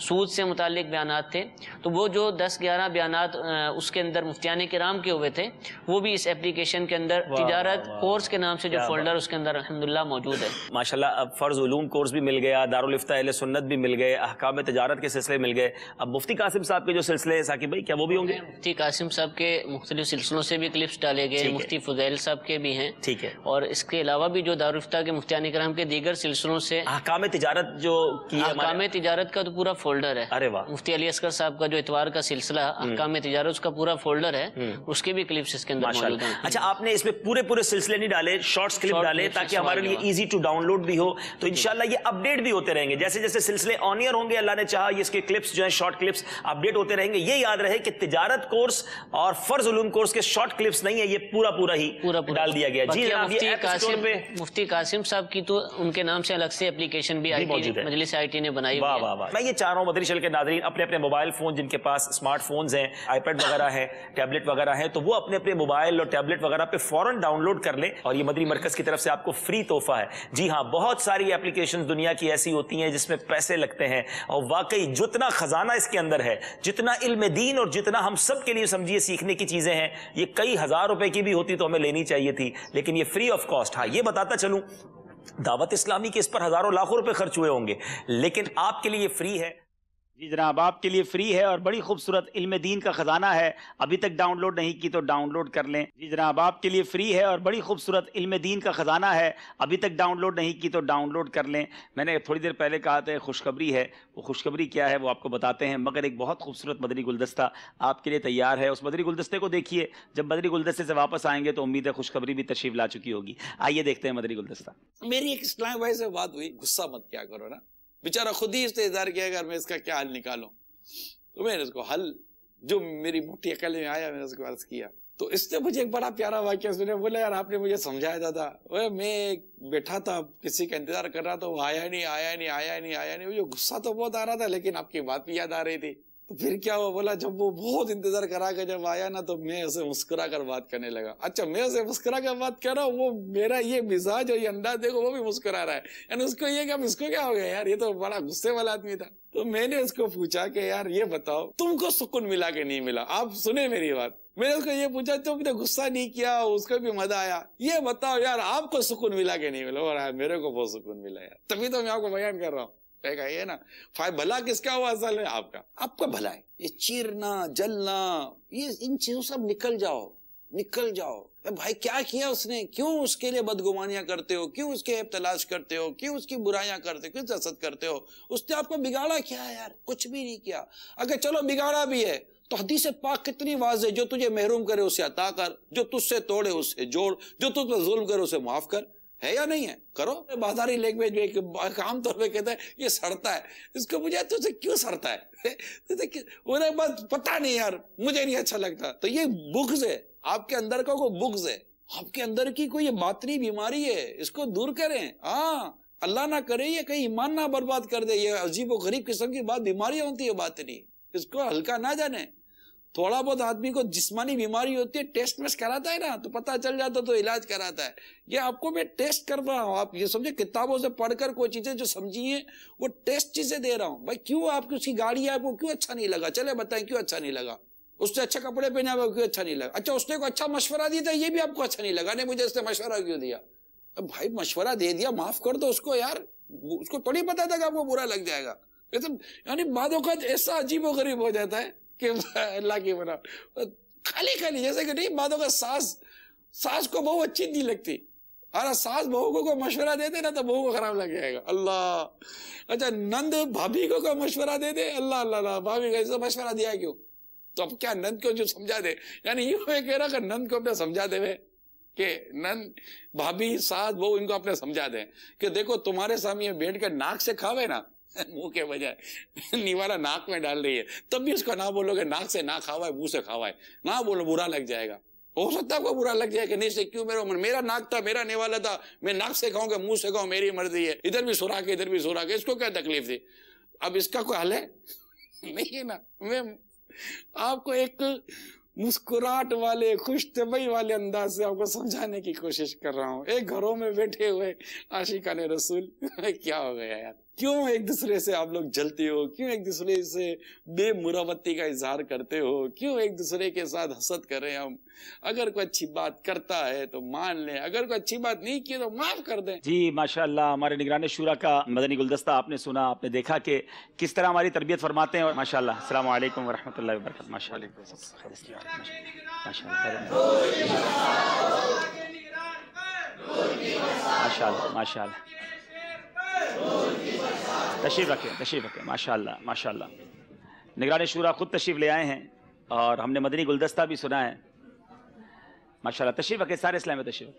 سود سے متعلق بیانات تھے. تو وہ جو 10-11 بیانات اس کے اندر مفتیان کرام کے ہوئے تھے وہ بھی اس اپلیکیشن کے اندر تجارت کورس کے نام سے جو فولڈر اس کے اندر الحمدللہ موجود ہے. ماشاءاللہ اب فرض علوم کورس بھی مل گیا, دارالفتہ اہل سنت بھی مل گئے, احکام تجارت کے سلسلے مل گئے. اب مفتی قاسم صاحب کے جو سلسلے ہیں ثاقب بھائی کیا وہ بھی ہوں گے؟ مفتی قاسم صاحب کے مختلف سلسلوں سے بھی کلپس ڈالے گئے, مفتی فضیل صاحب کے بھی ہیں. ٹھیک ہے. اور اس کے علاوہ بھی جو دارالفتہ کے مفتیان کرام کے دیگر سلسلوں سے احکام تجارت جو احکام تجارت کا تو پورا فولڈر ہے. ارے واہ. مفتی علی اصغر صاحب کا جو اتوار کا سلسلہ احکام تجارت اس کا پورا فولڈر ہے, اس کے بھی کلپس اس کے اندر موجود ہیں. اچھا آپ نے اس میں پورے سلسلے نہیں ڈالے, شارٹس کلپ ڈالے تاکہ ہمارے لیے ایزی ٹو ڈاؤن لوڈ بھی ہو. تو انشاءاللہ یہ اپ ڈیٹ بھی ہوتے رہیں گے, جیسے جیسے سلسلے آن ایئر ہوں گے اللہ نے چاہا یہ اس کے کلپس جو ہیں شارٹ کلپس اپ ڈیٹ ہوتے رہیں گے. یہ یاد رہے کہ تجارت کورس اور فرض علوم کورس کے شارٹ کلپس نہیں ہے, یہ پورا ہی ڈال دیا گیا. جی مفتی قاسم صاحب کی تو ان کے نام سے الگ سے اپلیکیشن بھی مجلس آئی ٹی نے بنائی ہوئی ہے. میں یہ چاہ رہا ہوں مدنی چینل کے ناظرین اپنے اپنے موبائل فون جن کے پاس اسمارٹ فونز ہیں, آئی پیڈ وغیرہ ہے, ٹیبلٹ وغیرہ ہے, تو وہ اپنے اپنے موبائل اور ٹیبلٹ وغیرہ پہ فوراً ڈاؤن لوڈ کر لیں, اور یہ مدنی مرکز کی طرف سے آپ کو فری تحفہ ہے. جی ہاں, بہت ساری اپلیکیشن دنیا کی ایسی ہوتی ہیں جس میں پیسے لگتے ہیں, اور واقعی جتنا خزانہ اس کے اندر ہے, جتنا علم دین اور جتنا ہم سب کے لیے سمجھیے سیکھنے کی چیزیں ہیں, یہ کئی ہزار روپے کی بھی ہوتی تو ہمیں لینی چاہیے تھی, لیکن یہ فری آف کاسٹ. ہاں یہ بتاتا چلوں دعوت اسلامی کے اس پر ہزاروں لاکھوں روپے خرچ ہوئے ہوں گے, لیکن آپ کے لیے یہ فری ہے. جی جناب آپ کے لیے فری ہے اور بڑی خوبصورت علم دین کا خزانہ ہے. ابھی تک ڈاؤن لوڈ نہیں کی تو ڈاؤن لوڈ کر لیں. جی جناب آپ کے لیے فری ہے اور بڑی خوبصورت علم دین کا خزانہ ہے. ابھی تک ڈاؤن لوڈ نہیں کی تو ڈاؤن لوڈ کر لیں. میں نے تھوڑی دیر پہلے کہا تھا خوشخبری ہے, وہ خوشخبری کیا ہے وہ آپ کو بتاتے ہیں, مگر ایک بہت خوبصورت مدنی گلدستہ آپ کے لیے تیار ہے. اس مدنی گلدستے کو دیکھیے, جب مدنی گلدستے سے واپس آئیں گے تو امید ہے خوشخبری بھی تشریف لا چکی ہوگی. آئیے دیکھتے ہیں مدنی گلدستہ. میری ایک اسلام بھائی سے بات ہوئی, غصہ مت کیا کرو نا, بیچارہ خود ہی اس نے اظہار کیا اگر میں اس کا کیا حل نکالوں, تو میں نے اس کو حل جو میری موٹی عقل میں آیا میں نے اس کو عرض کیا. تو اس نے مجھے ایک بڑا پیارا واقعہ سنے, بولا یار آپ نے مجھے سمجھایا تھا, میں بیٹھا تھا کسی کا انتظار کر رہا تھا, وہ آیا نہیں, مجھے غصہ تو بہت آ رہا تھا لیکن آپ کی بات بھی یاد آ رہی تھی. تو پھر کیا ہوا, بولا جب وہ بہت انتظار کرا کے جب آیا نا تو میں اسے مسکرا کر بات کرنے لگا. اچھا میں اسے مسکرا کر بات کر رہا ہوں, وہ میرا یہ مزاج اور یہ انداز دیکھو وہ بھی مسکرا رہا ہے, یعنی اس کو یہ کہ اس کو کیا ہو گیا یار, یہ تو بڑا غصے والا آدمی تھا. تو میں نے اس کو پوچھا کہ یار یہ بتاؤ تم کو سکون ملا کہ نہیں ملا, آپ سنیں میری بات. میں نے اس کو یہ پوچھا تم نے غصہ نہیں کیا, اس کو بھی مزہ آیا, یہ بتاؤ یار آپ کو سکون ملا کہ نہیں ملا. اور میرے کو بہت سکون ملا یار, تبھی تو میں آپ کو بیان کر رہا ہوں. یہ نا بھلا کس کا ہوا اصل میں, آپ کا بھلا ہے. یہ چیرنا جلنا یہ ان چیزوں سے نکل جاؤ. بھائی کیا کیا اس نے, کیوں اس کے لیے بدگمانیاں کرتے ہو, کیوں اس کے عیب تلاش کرتے ہو, کیوں اس کی برائیاں کرتے ہو, کیوں حسد کرتے ہو. اس نے آپ کو بگاڑا کیا ہے یار, کچھ بھی نہیں کیا. اگر چلو بگاڑا بھی ہے تو حدیث پاک کتنی واضح, جو تجھے محروم کرے اسے عطا کر, جو تجھ سے توڑے اسے جوڑ, جو تجھ پر ظلم کرے اسے معاف کر. ہے یا نہیں ہے, کرو. بازاری لینگویج میں عام طور پہ کہتا ہے یہ سڑتا ہے, اس کو مجھے تو کیوں سڑتا ہے, انہیں بس پتہ نہیں یار, مجھے نہیں اچھا لگتا. تو یہ بغض ہے, آپ کے اندر کا کوئی بغض ہے, آپ کے اندر کی کوئی باطنی بیماری ہے, اس کو دور کریں. ہاں اللہ نہ کرے یہ کہیں ایمان نہ برباد کر دے, یہ عجیب و غریب قسم کی بات بیماریاں ہوتی ہے باطنی, اس کو ہلکا نہ جانے. تھوڑا بہت آدمی کو جسمانی بیماری ہوتی ہے, ٹیسٹ میسٹ کراتا ہے نا تو پتہ چل جاتا تو علاج کراتا ہے. یہ آپ کو میں ٹیسٹ کر رہا ہوں, آپ یہ سمجھے کتابوں سے پڑھ کر کوئی چیزیں جو سمجھی ہیں وہ ٹیسٹ چیزیں دے رہا ہوں. بھائی کیوں آپ کی اس کی گاڑی ہے, آپ کو کیوں اچھا نہیں لگا, چلے بتائیں کیوں اچھا نہیں لگا. اس نے اچھا کپڑے پہنے آپ کو کیوں اچھا نہیں لگا. اچھا اس نے کوئی اچھا مشورہ دیا تھا, یہ بھی آپ کو اچھا نہیں لگا, نہیں مجھے اس نے مشورہ کیوں دیا. بھائی مشورہ دے دیا, معاف کر دو اس کو یار, اس کو تھوڑی پتا تھا کہ آپ کو برا لگ جائے گا. یعنی بعد اوقات ایسا عجیب و غریب ہو جاتا ہے, کہ اللہ کی بنا خالی خالی جیسے کہ نہیں باتوں کا ساس کو بہو اچھی نہیں لگتی. ہر ساس بہو کو کوئی مشورہ دے دے نا تو بہو کو خراب لگ جائے گا. اللہ. اچھا نند بھابھی کو کوئی مشورہ دے دے, اللہ اللہ اللہ, بھابھی کو ایسا مشورہ دیا کیوں؟ تو اب کیا نند کو جو سمجھا دے, یعنی یہ میں کہہ رہا کہ نند کو اپنے سمجھا دے ہوئے کہ نند بھابھی ساس بہو ان کو اپنے سمجھا دیں کہ دیکھو تمہارے سامنے بیٹھ کر ناک سے کھاوے نا منہ کے بجائے نیوارا ناک میں ڈال رہی ہے, تب بھی اس کو نہ بولو کہ ناک سے نہ کھاوا ہے منہ سے کھاوا ہے, نہ بولو برا لگ جائے گا. ہو سکتا ہے کو برا لگ جائے کہ نہیں سے کیوں میرا ناک تھا, میرا نیوالا تھا, میں ناک سے کھاؤں گا منہ سے کھاؤں, میری مرضی ہے, ادھر بھی سورا کے ادھر بھی سورا کے, اس کو کیا تکلیف تھی؟ اب اس کا کوئی حل ہے نہیں ہے نا. میں آپ کو ایک مسکراہٹ والے خوش طبعی والے انداز سے آپ کو سمجھانے کی کوشش کر رہا ہوں. ایک گھروں میں بیٹھے ہوئے عاشقان رسول کیا ہو گیا یار, کیوں ایک دوسرے سے آپ لوگ جلتے ہو, کیوں ایک دوسرے سے بے مروتی کا اظہار کرتے ہو, کیوں ایک دوسرے کے ساتھ حسد کر رہے ہیں ہم؟ اگر کوئی اچھی بات کرتا ہے تو مان لیں, اگر کوئی اچھی بات نہیں کی تو معاف کر دیں. جی ماشاءاللہ, ہمارے نگران شورا کا مدنی گلدستہ آپ نے سنا, آپ نے دیکھا کہ کس طرح ہماری تربیت فرماتے ہیں. اور ماشاءاللہ السلام علیکم ورحمۃ اللہ وبرکاتہ. ماشاءاللہ ماشاءاللہ ماشاءاللہ تشریف رکھیں ماشاءاللہ ماشاءاللہ. نگران شورا خود تشریف لے آئے ہیں اور ہم نے مدنی گلدستہ بھی سنا ہے ماشاءاللہ. تشریف رکھیں سارے اسلام میں تشریف.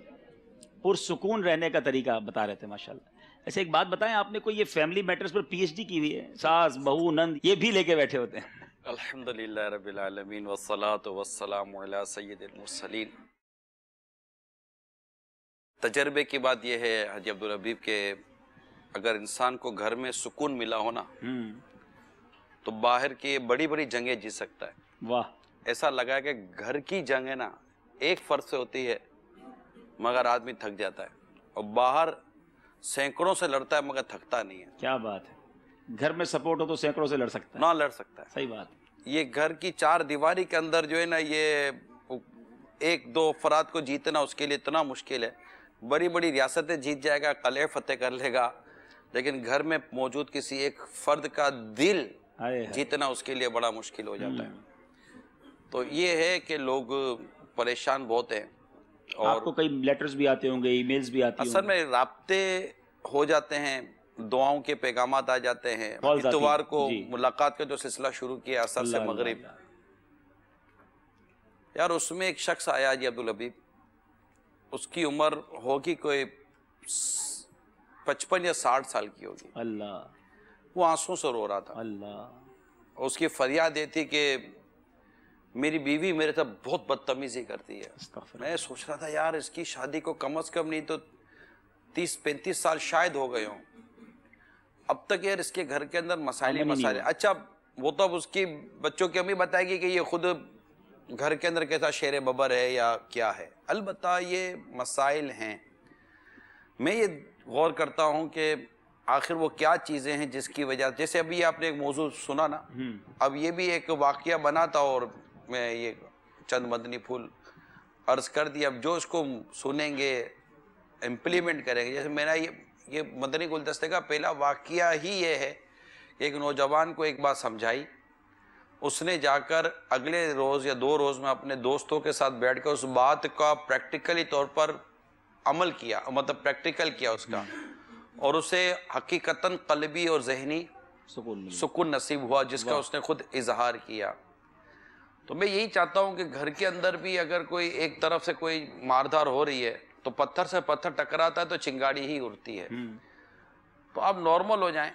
پرسکون رہنے کا طریقہ بتا رہے تھے ماشاءاللہ. ایسے ایک بات بتائیں, آپ نے کوئی یہ فیملی میٹرز پر پی ایچ ڈی کی ہوئی ہے, ساس بہو نند یہ بھی لے کے بیٹھے ہوتے ہیں. الحمدللہ رب العالمین والصلاة والسلام علی سید المرسلین. تجربے کی بات یہ ہے حاجی عبدالحبیب کہ اگر انسان کو گھر میں سکون ملا ہو نا تو باہر کی بڑی بڑی جنگیں جیت سکتا ہے. واہ. ایسا لگا کہ گھر کی جنگ ہے نا ایک فرد سے ہوتی ہے مگر آدمی تھک جاتا ہے, اور باہر سینکڑوں سے لڑتا ہے مگر تھکتا نہیں ہے. کیا بات ہے, گھر میں سپورٹ ہو تو سینکڑوں سے لڑ سکتا ہے. نہ لڑ سکتا ہے. صحیح بات. یہ گھر کی چار دیواری کے اندر جو ہے نا یہ ایک دو افراد کو جیتنا اس کے لیے اتنا مشکل ہے. بڑی بڑی ریاستیں جیت جائے گا, قلعے فتح کر لے گا, لیکن گھر میں موجود کسی ایک فرد کا دل جیتنا اس کے لیے بڑا مشکل ہو جاتا ہے. تو یہ ہے کہ لوگ پریشان بہت ہیں. اور آپ کو کئی لیٹرز بھی آتے ہوں گے, ای میلز بھی آتی ہوں گے. اصل میں رابطے ہو جاتے ہیں, دعاؤں کے پیغامات آ جاتے ہیں. اتوار کو ملاقات کا جو سلسلہ شروع کیا عصر سے مغرب, یار اس میں ایک شخص آیا جی عبدالحبیب, اس کی عمر ہوگی کوئی 55 یا 60 سال کی ہوگی. اللہ. وہ آنسوں سے رو رہا تھا. اللہ. اس کی فریاد یہ تھی کہ میری بیوی میرے ساتھ بہت بدتمیزی کرتی ہے. میں سوچ رہا تھا یار اس کی شادی کو کم از کم نہیں تو 30-35 سال شاید ہو گئے ہوں, اب تک یار اس کے گھر کے اندر مسائل ہی مسائل. اچھا وہ تو اب اس کی بچوں کی امی بتائے گی کہ یہ خود گھر کے اندر کیسا شیر ببر ہے یا کیا ہے. البتہ یہ مسائل ہیں. میں یہ غور کرتا ہوں کہ آخر وہ کیا چیزیں ہیں جس کی وجہ, جیسے ابھی آپ نے ایک موضوع سنا نا, اب یہ بھی ایک واقعہ بنا تھا اور میں یہ چند مدنی پھول عرض کر دیا. اب جو اس کو سنیں گے امپلیمنٹ کریں گے, جیسے میرا یہ مدنی گلدستے کا پہلا واقعہ ہی یہ ہے کہ ایک نوجوان کو ایک بات سمجھائی, اس نے جا کر اگلے روز یا 2 روز میں اپنے دوستوں کے ساتھ بیٹھ کر اس بات کا پریکٹیکلی طور پر عمل کیا, مطلب پریکٹیکل کیا اس کا, اور اسے حقیقتاً قلبی اور ذہنی سکون نصیب ہوا جس کا اس نے خود اظہار کیا. تو میں یہی چاہتا ہوں کہ گھر کے اندر بھی اگر کوئی ایک طرف سے کوئی ماردھار ہو رہی ہے تو پتھر سے پتھر ٹکراتا ہے تو چنگاڑی ہی اڑتی ہے, تو آپ نارمل ہو جائیں.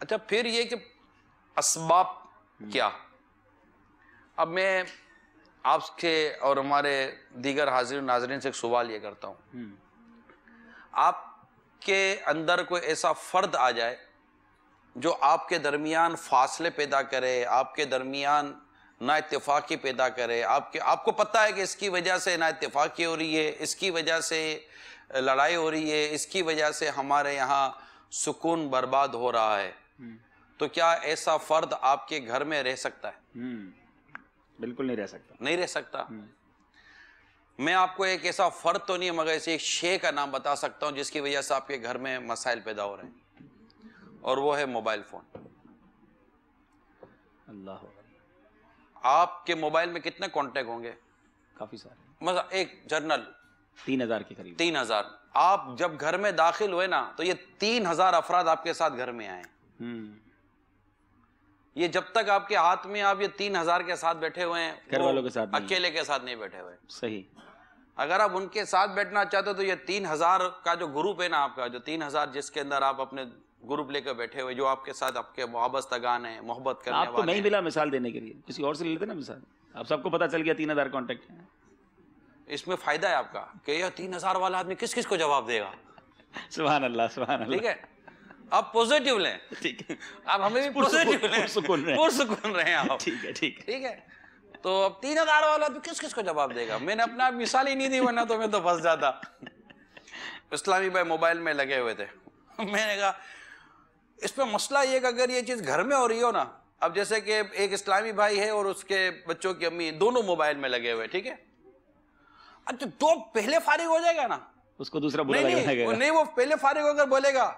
اچھا پھر یہ کہ اسباب کیا, اب میں آپ کے اور ہمارے دیگر حاضرین ناظرین سے ایک سوال یہ کرتا ہوں, آپ کے اندر کوئی ایسا فرد آ جائے جو آپ کے درمیان فاصلے پیدا کرے, آپ کے درمیان نا اتفاقی پیدا کرے, آپ کو پتہ ہے کہ اس کی وجہ سے نا اتفاقی ہو رہی ہے, اس کی وجہ سے لڑائی ہو رہی ہے, اس کی وجہ سے ہمارے یہاں سکون برباد ہو رہا ہے, تو کیا ایسا فرد آپ کے گھر میں رہ سکتا ہے؟ بالکل نہیں رہ سکتا. نہیں رہ سکتا. میں آپ کو ایک ایسا فرد تو نہیں مگر ایسے ایک شے کا نام بتا سکتا ہوں جس کی وجہ سے آپ کے گھر میں مسائل پیدا ہو رہے ہیں, اور وہ ہے موبائل فون. اللہ. آپ کے موبائل میں کتنے کانٹیکٹ ہوں گے؟ کافی سارے. مثلا ایک جرنل 3000 کے قریب. 3000. آپ جب گھر میں داخل ہوئے نا تو یہ 3000 افراد آپ کے ساتھ گھر میں آئے. یہ جب تک آپ کے ہاتھ میں آپ یہ 3000 کے ساتھ بیٹھے ہوئے ہیں, گھر والوں کے ساتھ اکیلے کے ساتھ نہیں بیٹھے ہوئے. صحیح. اگر آپ ان کے ساتھ بیٹھنا چاہتے ہو تو یہ 3000 کا جو گروپ ہے نا آپ کا, جو 3000 جس کے اندر آپ اپنے گروپ لے کر بیٹھے ہوئے, جو آپ کے ساتھ آپ کے وابستگان ہیں, محبت کرنے والے. آپ کو نہیں ملا مثال دینے کے لیے, کسی اور سے لے لیتے نا مثال. آپ سب کو پتا چل گیا 3000 کانٹیکٹ ہیں. اس میں فائدہ ہے آپ کا کہ یہ 3000 والا آدمی کس کس کو جواب دے گا. سبحان اللہ, سبحان اللہ. ٹھیک ہے, آپ پوزیٹیو لیں. ٹھیک ہے, آپ ہمیں بھی پوزیٹیو لیں, پرسکون رہیں آپ. ٹھیک ہے, ٹھیک ہے, ٹھیک ہے. تو اب 3000 والا آدمی کس کس کو جواب دے گا. میں نے اپنا مثال ہی نہیں دی, ورنہ تو میں تو پھنس جاتا. اسلامی بھائی موبائل میں لگے ہوئے تھے. میں نے کہا اس پہ مسئلہ یہ کہ اگر یہ چیز گھر میں ہو رہی ہو نا, اب جیسے کہ ایک اسلامی بھائی ہے اور اس کے بچوں کی امی دونوں موبائل میں لگے ہوئے, ٹھیک ہے. اب جو دو پہلے فارغ ہو جائے گا نا, اس کو دوسرا برا لگے گا. نہیں, وہ پہلے فارغ ہو کر بولے گا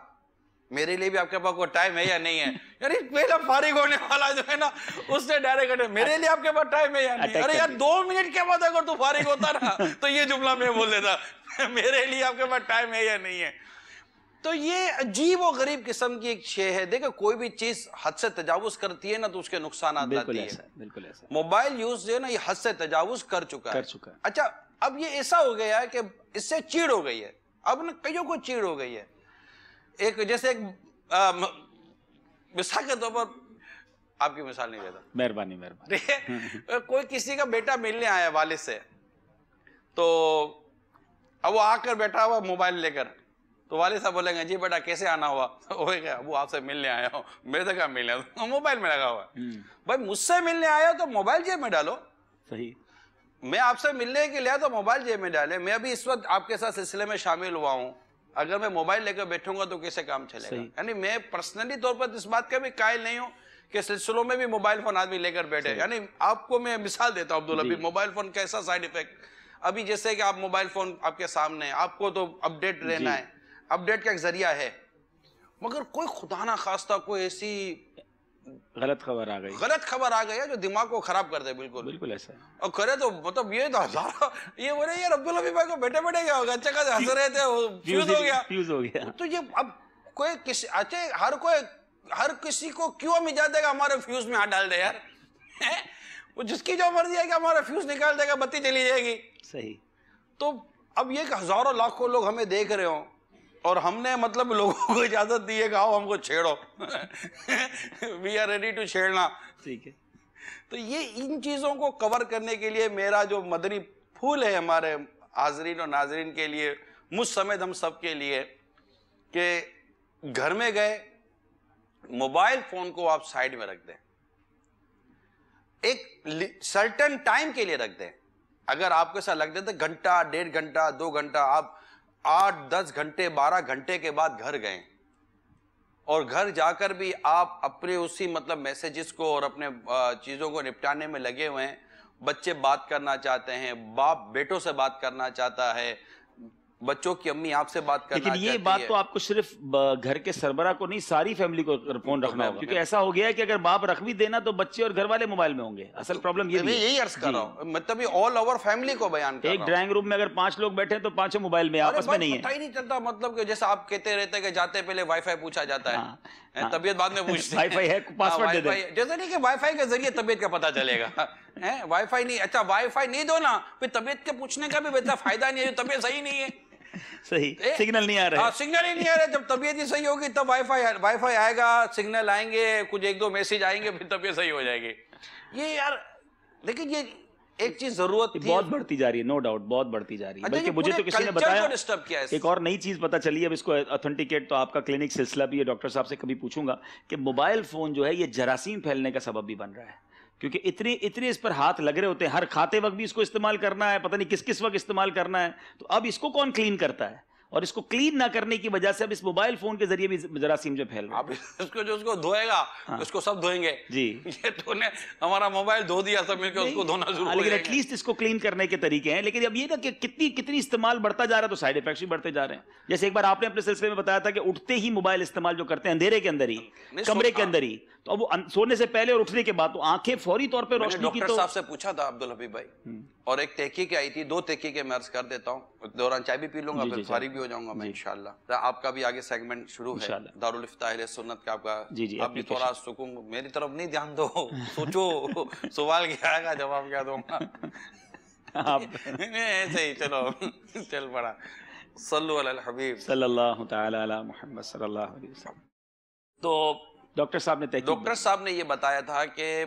میرے لیے بھی آپ کے پاس کوئی ٹائم ہے یا نہیں ہے. یعنی پہلا فارغ ہونے والا جو ہے نا اس سے ڈائریکٹ میرے لیے آپ کے پاس ٹائم ہے یا نہیں. ارے یار 2 منٹ کے بعد اگر تو فارغ ہوتا نا تو یہ جملہ میں بول دیتا میرے لیے آپ کے پاس ٹائم ہے یا نہیں ہے. تو یہ عجیب و غریب قسم کی ایک شے ہے. دیکھیں کوئی بھی چیز حد سے تجاوز کرتی ہے نا تو اس کے نقصانات آتی ہیں. بالکل ایسا. موبائل یوز جو ہے نا یہ حد سے تجاوز کر چکا ہے. اچھا اب یہ ایسا ہو گیا ہے کہ اس سے چیڑ ہو گئی ہے. اب نا کئیوں کو چیڑ ہو گئی ہے. ایک جیسے ایک مثال کے طور پر آپ کی مثال نہیں دیتا, مہربانی مہربانی. کوئی کسی کا بیٹا ملنے آیا والد سے, تو اب وہ آ کر بیٹھا ہوا موبائل لے کر, تو والد صاحب بولیں گے جی بیٹا کیسے آنا ہوا. وہ آپ سے ملنے آیا ہوں. میرے سے کہاں ملنے, موبائل میں لگا ہوا. بھائی مجھ سے ملنے آیا تو موبائل جیب میں ڈالو. صحیح. میں آپ سے ملنے کے لیے تو موبائل جیب میں ڈالے. میں ابھی اس وقت آپ کے ساتھ سلسلے میں شامل ہوا ہوں, اگر میں موبائل لے کر بیٹھوں گا تو کیسے کام چلے گا. یعنی میں پرسنلی طور پر اس بات کا بھی قائل نہیں ہوں کہ سلسلوں میں بھی موبائل فون آدمی لے کر بیٹھے. یعنی آپ کو میں مثال دیتا ہوں عبداللہ, ابھی موبائل فون کا ایسا سائیڈ افیکٹ. ابھی جیسے کہ آپ موبائل فون آپ کے سامنے ہے, آپ کو تو اپڈیٹ رہنا ہے, اپڈیٹ کا ایک ذریعہ ہے, مگر کوئی خدا نہ خواستہ کوئی ایسی غلط خبر آ گئی, غلط خبر آ گئی ہے جو دماغ کو خراب کر دے. بالکل بالکل ایسا. اور کرے تو مطلب یہ تو ہزارہ یہ بولے یار عبداللہ بھائی کو بیٹھے بیٹھے کیا ہوگا, اچھا خاصے ہنس رہے تھے, فیوز ہو گیا. تو یہ اب کوئی کسی اچھا ہر کسی کو کیوں ہم اجازت دے گا ہمارے فیوز میں ہاتھ ڈال دے یار. وہ جس کی جو مرضی ہے کہ ہمارا فیوز نکال دے گا, بتی چلی جائے گی. صحیح. تو اب یہ کہ ہزاروں لاکھوں لوگ ہمیں دیکھ رہے ہوں اور ہم نے مطلب لوگوں کو اجازت دی ہے کہ آؤ ہم کو چھیڑو, وی آر ریڈی ٹو چھیڑنا. ٹھیک ہے. تو یہ ان چیزوں کو کور کرنے کے لیے میرا جو مدنی پھول ہے ہمارے حاضرین اور ناظرین کے لیے, مجھ سمیت ہم سب کے لیے, کہ گھر میں گئے موبائل فون کو آپ سائڈ میں رکھ دیں, ایک سرٹن ٹائم کے لیے رکھ دیں. اگر آپ کے ساتھ لگ دیتے گھنٹہ 1.5 گھنٹہ 2 گھنٹہ, آپ 8-10 گھنٹے 12 گھنٹے کے بعد گھر گئے اور گھر جا کر بھی آپ اپنے اسی مطلب میسیجز کو اور اپنے چیزوں کو نپٹانے میں لگے ہوئے ہیں. بچے بات کرنا چاہتے ہیں, باپ بیٹوں سے بات کرنا چاہتا ہے, بچوں کی امی آپ سے بات کرنا چاہتی ہے. لیکن یہ بات تو آپ کو صرف گھر کے سربراہ کو نہیں, ساری فیملی کو فون رکھنا ہوگا, کیونکہ ایسا ہو گیا ہے کہ اگر باپ رکھ بھی دینا تو بچے اور گھر والے موبائل میں ہوں گے. اصل پرابلم یہ بھی ہے. یہی عرض کر رہا ہوں, مطلب یہ آل اوور فیملی کو بیان کر رہا ہوں. ایک ڈرائنگ روم میں اگر 5 لوگ بیٹھے تو 5 موبائل میں, آپس میں نہیں ہے. پتہ ہی نہیں چلتا, مطلب کہ جیسا آپ کہتے رہتے کہ جاتے پہلے وائی فائی پوچھا جاتا ہے, طبیعت بعد میں پوچھتے ہیں. وائی فائی ہے, پاسورڈ دے دیں. جیسے نہیں کہ وائی فائی کے ذریعے طبیعت کا پتہ چلے گا. وائی فائی نہیں, اچھا وائی فائی نہیں دو نا, پھر طبیعت کے پوچھنے کا بھی ویسا فائدہ نہیں ہے, طبیعت صحیح نہیں ہے. صحیح, سگنل نہیں آ رہا ہے. سگنل ہی نہیں آ رہا. جب طبیعت ہی صحیح ہوگی تب وائی فائی آئے گا, سگنل آئیں گے, کچھ 1-2 میسج آئیں گے, پھر طبیعت صحیح ہو جائے گی. یہ یار لیکن یہ ایک چیز ضرورت تھی, بہت بڑھتی جا رہی ہے, نو ڈاؤٹ بہت بڑھتی جا رہی ہے. بلکہ مجھے تو کسی نے بتایا ایک اور نئی چیز پتہ چلی, اب اس کو اتھینٹیکیٹ تو آپ کا کلینک سلسلہ بھی ہے, ڈاکٹر صاحب سے کبھی پوچھوں گا, کہ موبائل فون جو ہے یہ جراثیم پھیلنے کا سبب بھی بن رہا ہے, کیونکہ اتنے اس پر ہاتھ لگ رہے ہوتے ہیں, ہر کھاتے وقت بھی اس کو استعمال کرنا ہے, پتہ نہیں کس وقت استعمال کرنا ہے, تو اب اس کو کون کلین کرتا ہے. اور اس کو کلین نہ کرنے کی وجہ سے اب اس موبائل فون کے ذریعے بھی جراثیم جو پھیل رہے ہیں. اس کو جو اس کو دھوئے گا اس کو سب دھوئیں گے. جی یہ تو نے ہمارا موبائل دھو دیا سب مل کے اس کو دھونا ضرور ہے. لیکن ایٹ لیسٹ اس کو کلین کرنے کے طریقے ہیں. لیکن اب یہ نا کہ کتنی استعمال بڑھتا جا رہا ہے تو سائیڈ ایفیکٹس بھی بڑھتے جا رہے ہیں. جیسے ایک بار آپ نے اپنے سلسلے میں بتایا تھا کہ اٹھتے ہی موبائل استعمال جو کرتے ہیں اندھیرے کے اندر ہی, کمرے کے اندر ہی, تو اب وہ سونے سے پہلے اور اٹھنے کے بعد تو آنکھیں فوری طور پہ روشنی کی. ڈاکٹر صاحب سے پوچھا تھا عبدالحبیب بھائی, اور ایک تحقیق آئی تھی, 2 تحقیقیں میں عرض کر دیتا ہوں, دوران چائے بھی پی لوں گا پھر فارغ بھی ہو جاؤں گا میں انشاءاللہ. آپ کا بھی آگے سیگمنٹ شروع ہے دارالفتاء اہل سنت کا, آپ کا آپ بھی تھوڑا سکون, میری طرف نہیں دھیان دو, سوچو سوال کیا آئے گا جواب کیا دوں گا. ایسے ہی چلو چل پڑا. صلو علی الحبیب صلی اللہ تعالی علی محمد صلی اللہ علیہ وسلم. تو ڈاکٹر صاحب نے یہ بتایا تھا کہ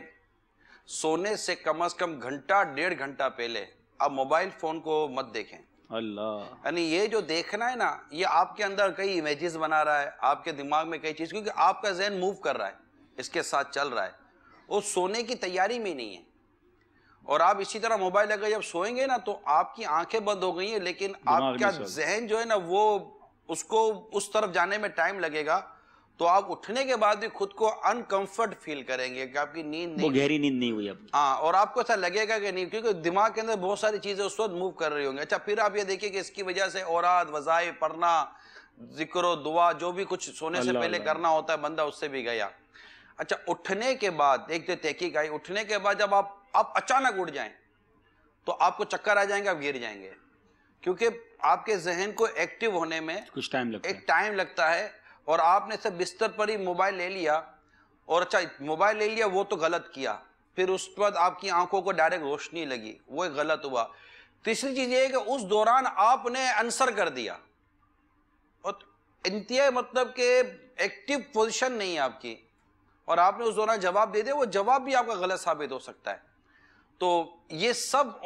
سونے سے کم از کم گھنٹہ 1.5 گھنٹہ پہلے آپ موبائل فون کو مت دیکھیں. اللہ, یعنی یہ جو دیکھنا ہے نا, یہ آپ کے اندر کئی امیجز بنا رہا ہے, آپ کے دماغ میں کئی چیز, کیونکہ آپ کا ذہن موو کر رہا ہے, اس کے ساتھ چل رہا ہے, وہ سونے کی تیاری میں نہیں ہے. اور آپ اسی طرح موبائل اگر جب سوئیں گے نا تو آپ کی آنکھیں بند ہو گئی ہیں, لیکن آپ کا ذہن جو ہے نا وہ اس کو اس طرف جانے میں ٹائم لگے گا, تو آپ اٹھنے کے بعد بھی خود کو انکمفرٹ فیل کریں گے کہ آپ کی نیند نہیں, وہ گہری نیند نہیں ہوئی اب. ہاں, اور آپ کو ایسا لگے گا کہ نہیں, کیونکہ دماغ کے اندر بہت ساری چیزیں اس وقت موو کر رہی ہوں گی. اچھا, پھر آپ یہ دیکھیں کہ اس کی وجہ سے اوراد, وظائف, پڑھنا, ذکر و دعا, جو بھی کچھ سونے سے پہلے کرنا ہوتا ہے بندہ اس سے بھی گیا. اچھا, اٹھنے کے بعد ایک جو تحقیق آئی, اٹھنے کے بعد جب آپ اچانک اٹھ جائیں تو آپ کو چکر آ جائیں گے, آپ گر جائیں گے, کیونکہ آپ کے ذہن کو ایکٹیو ہونے میں کچھ ٹائم لگتا ہے. اور آپ نے سب بستر پر ہی موبائل لے لیا, اور اچھا موبائل لے لیا وہ تو غلط کیا, پھر اس کے بعد آپ کی آنکھوں کو ڈائریکٹ روشنی لگی, وہ ایک غلط ہوا. تیسری چیز یہ ہے کہ اس دوران آپ نے آنسر کر دیا, اور انتہائی مطلب کہ ایکٹیو پوزیشن نہیں ہے آپ کی, اور آپ نے اس دوران جواب دے دیا, وہ جواب بھی آپ کا غلط ثابت ہو سکتا ہے. تو یہ سب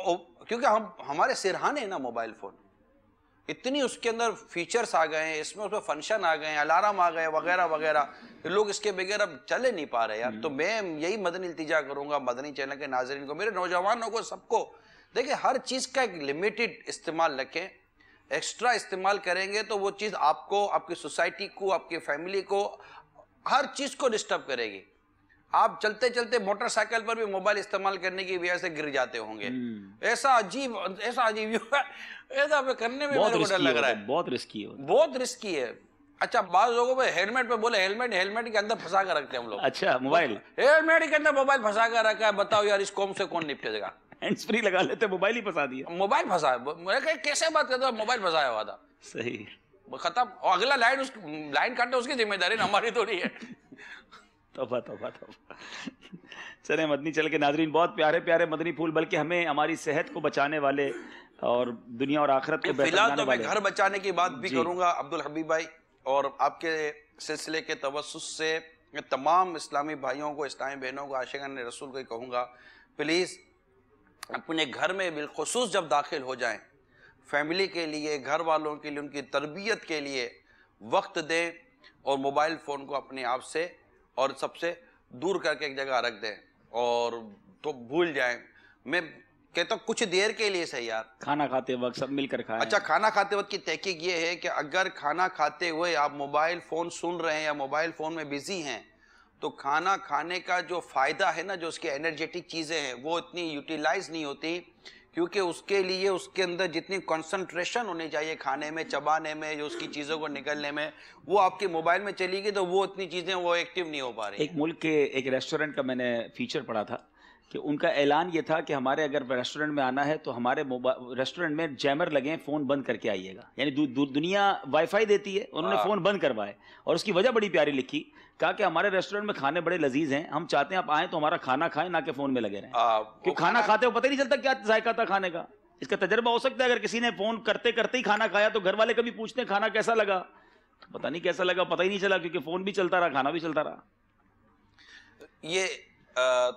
کیونکہ ہمارے سرہانے ہیں نا موبائل فون, اتنی اس کے اندر فیچرز آ گئے ہیں, اس میں فنکشن آ گئے ہیں, الارم آ گئے وغیرہ وغیرہ, لوگ اس کے بغیر اب چلے نہیں پا رہے یار. تو میں یہی مدنی التجا کروں گا مدنی چینل کے ناظرین کو, میرے نوجوانوں کو, سب کو, دیکھیں ہر چیز کا ایک لمیٹڈ استعمال رکھیں. ایکسٹرا استعمال کریں گے تو وہ چیز آپ کو, آپ کی سوسائٹی کو, آپ کی فیملی کو, ہر چیز کو ڈسٹرب کرے گی. آپ چلتے چلتے موٹر سائیکل پر بھی موبائل استعمال کرنے کی وجہ سے گر جاتے ہوں گے. ایسا عجیب ایسا کرنے میں میرے کو ڈر لگ رہا ہے, بہت رسکی ہے, بہت رسکی ہے. اچھا, بعض لوگوں پہ ہیلمٹ پہ بولے, ہیلمٹ کے اندر پھنسا کر رکھتے ہیں ہم لوگ. اچھا, موبائل ہیلمٹ کے اندر موبائل پھنسا کر رکھا ہے, بتاؤ یار اس قوم سے کون نپٹے گا. ہینڈز فری لگا لیتے, موبائل ہی پھنسا دیا. موبائل پھنسا, کیسے بات کرتا, موبائل پھنسایا ہوا تھا, صحیح, ختم. اور اگلا لائن کاٹے اس کی ذمہ داری ہماری تھوڑی ہے. توبہ توبہ توبہ. چلیں مدنی چل کے ناظرین, بہت پیارے پیارے مدنی پھول, بلکہ ہمیں ہماری صحت کو بچانے والے اور دنیا اور آخرت کو فی الحال تو میں گھر بچانے کی بات بھی کروں گا عبدالحبیب بھائی, اور آپ کے سلسلے کے توسط سے تمام اسلامی بھائیوں کو, اسلامی بہنوں کو, عاشقان رسول کو کہوں گا, پلیز اپنے گھر میں بالخصوص جب داخل ہو جائیں, فیملی کے لیے, گھر والوں کے لیے, ان کی تربیت کے لیے وقت دیں, اور موبائل فون کو اپنے آپ سے اور سب سے دور کر کے ایک جگہ رکھ دیں, اور تو بھول جائیں. میں کہتا ہوں کچھ دیر کے لیے صحیح یار, کھانا کھاتے وقت سب مل کر کھائیں. اچھا, کھانا کھاتے وقت کی تحقیق یہ ہے کہ اگر کھانا کھاتے ہوئے آپ موبائل فون سن رہے ہیں یا موبائل فون میں بیزی ہیں, تو کھانا کھانے کا جو فائدہ ہے نا, جو اس کی انرجیٹک چیزیں ہیں, وہ اتنی یوٹیلائز نہیں ہوتی, کیونکہ اس کے لیے اس کے اندر جتنی کنسنٹریشن ہونی چاہیے کھانے میں, چبانے میں, جو اس کی چیزوں کو نکلنے میں, وہ آپ کے موبائل میں چلی گئی, تو وہ اتنی چیزیں وہ ایکٹیو نہیں ہو پا رہی. ایک ملک کے ایک ریسٹورنٹ کا میں نے فیچر پڑھا تھا کہ ان کا اعلان یہ تھا کہ ہمارے اگر ریسٹورنٹ میں آنا ہے تو ہمارے ریسٹورنٹ میں جیمر لگیں, فون بند کر کے آئیے گا. یعنی دنیا وائی فائی دیتی ہے, انہوں نے فون بند کروائے, اور اس کی وجہ بڑی پیاری لکھی, کہا کہ ہمارے ریسٹورنٹ میں کھانے بڑے لذیذ ہیں, ہم چاہتے ہیں آپ آئیں تو ہمارا کھانا کھائیں, نہ کہ فون میں لگے رہیں, کہ کھانا کھاتے ہو پتہ ہی نہیں چلتا کیا ذائقہ تھا کھانے کا. اس کا تجربہ ہو سکتا ہے اگر کسی نے فون کرتے کرتے ہی کھانا کھایا تو گھر والے کبھی پوچھتے ہیں کھانا کیسا لگا, تو پتہ نہیں کیسا لگا, پتہ ہی نہیں چلا, کیونکہ فون بھی چلتا رہا, کھانا بھی چلتا رہا. یہ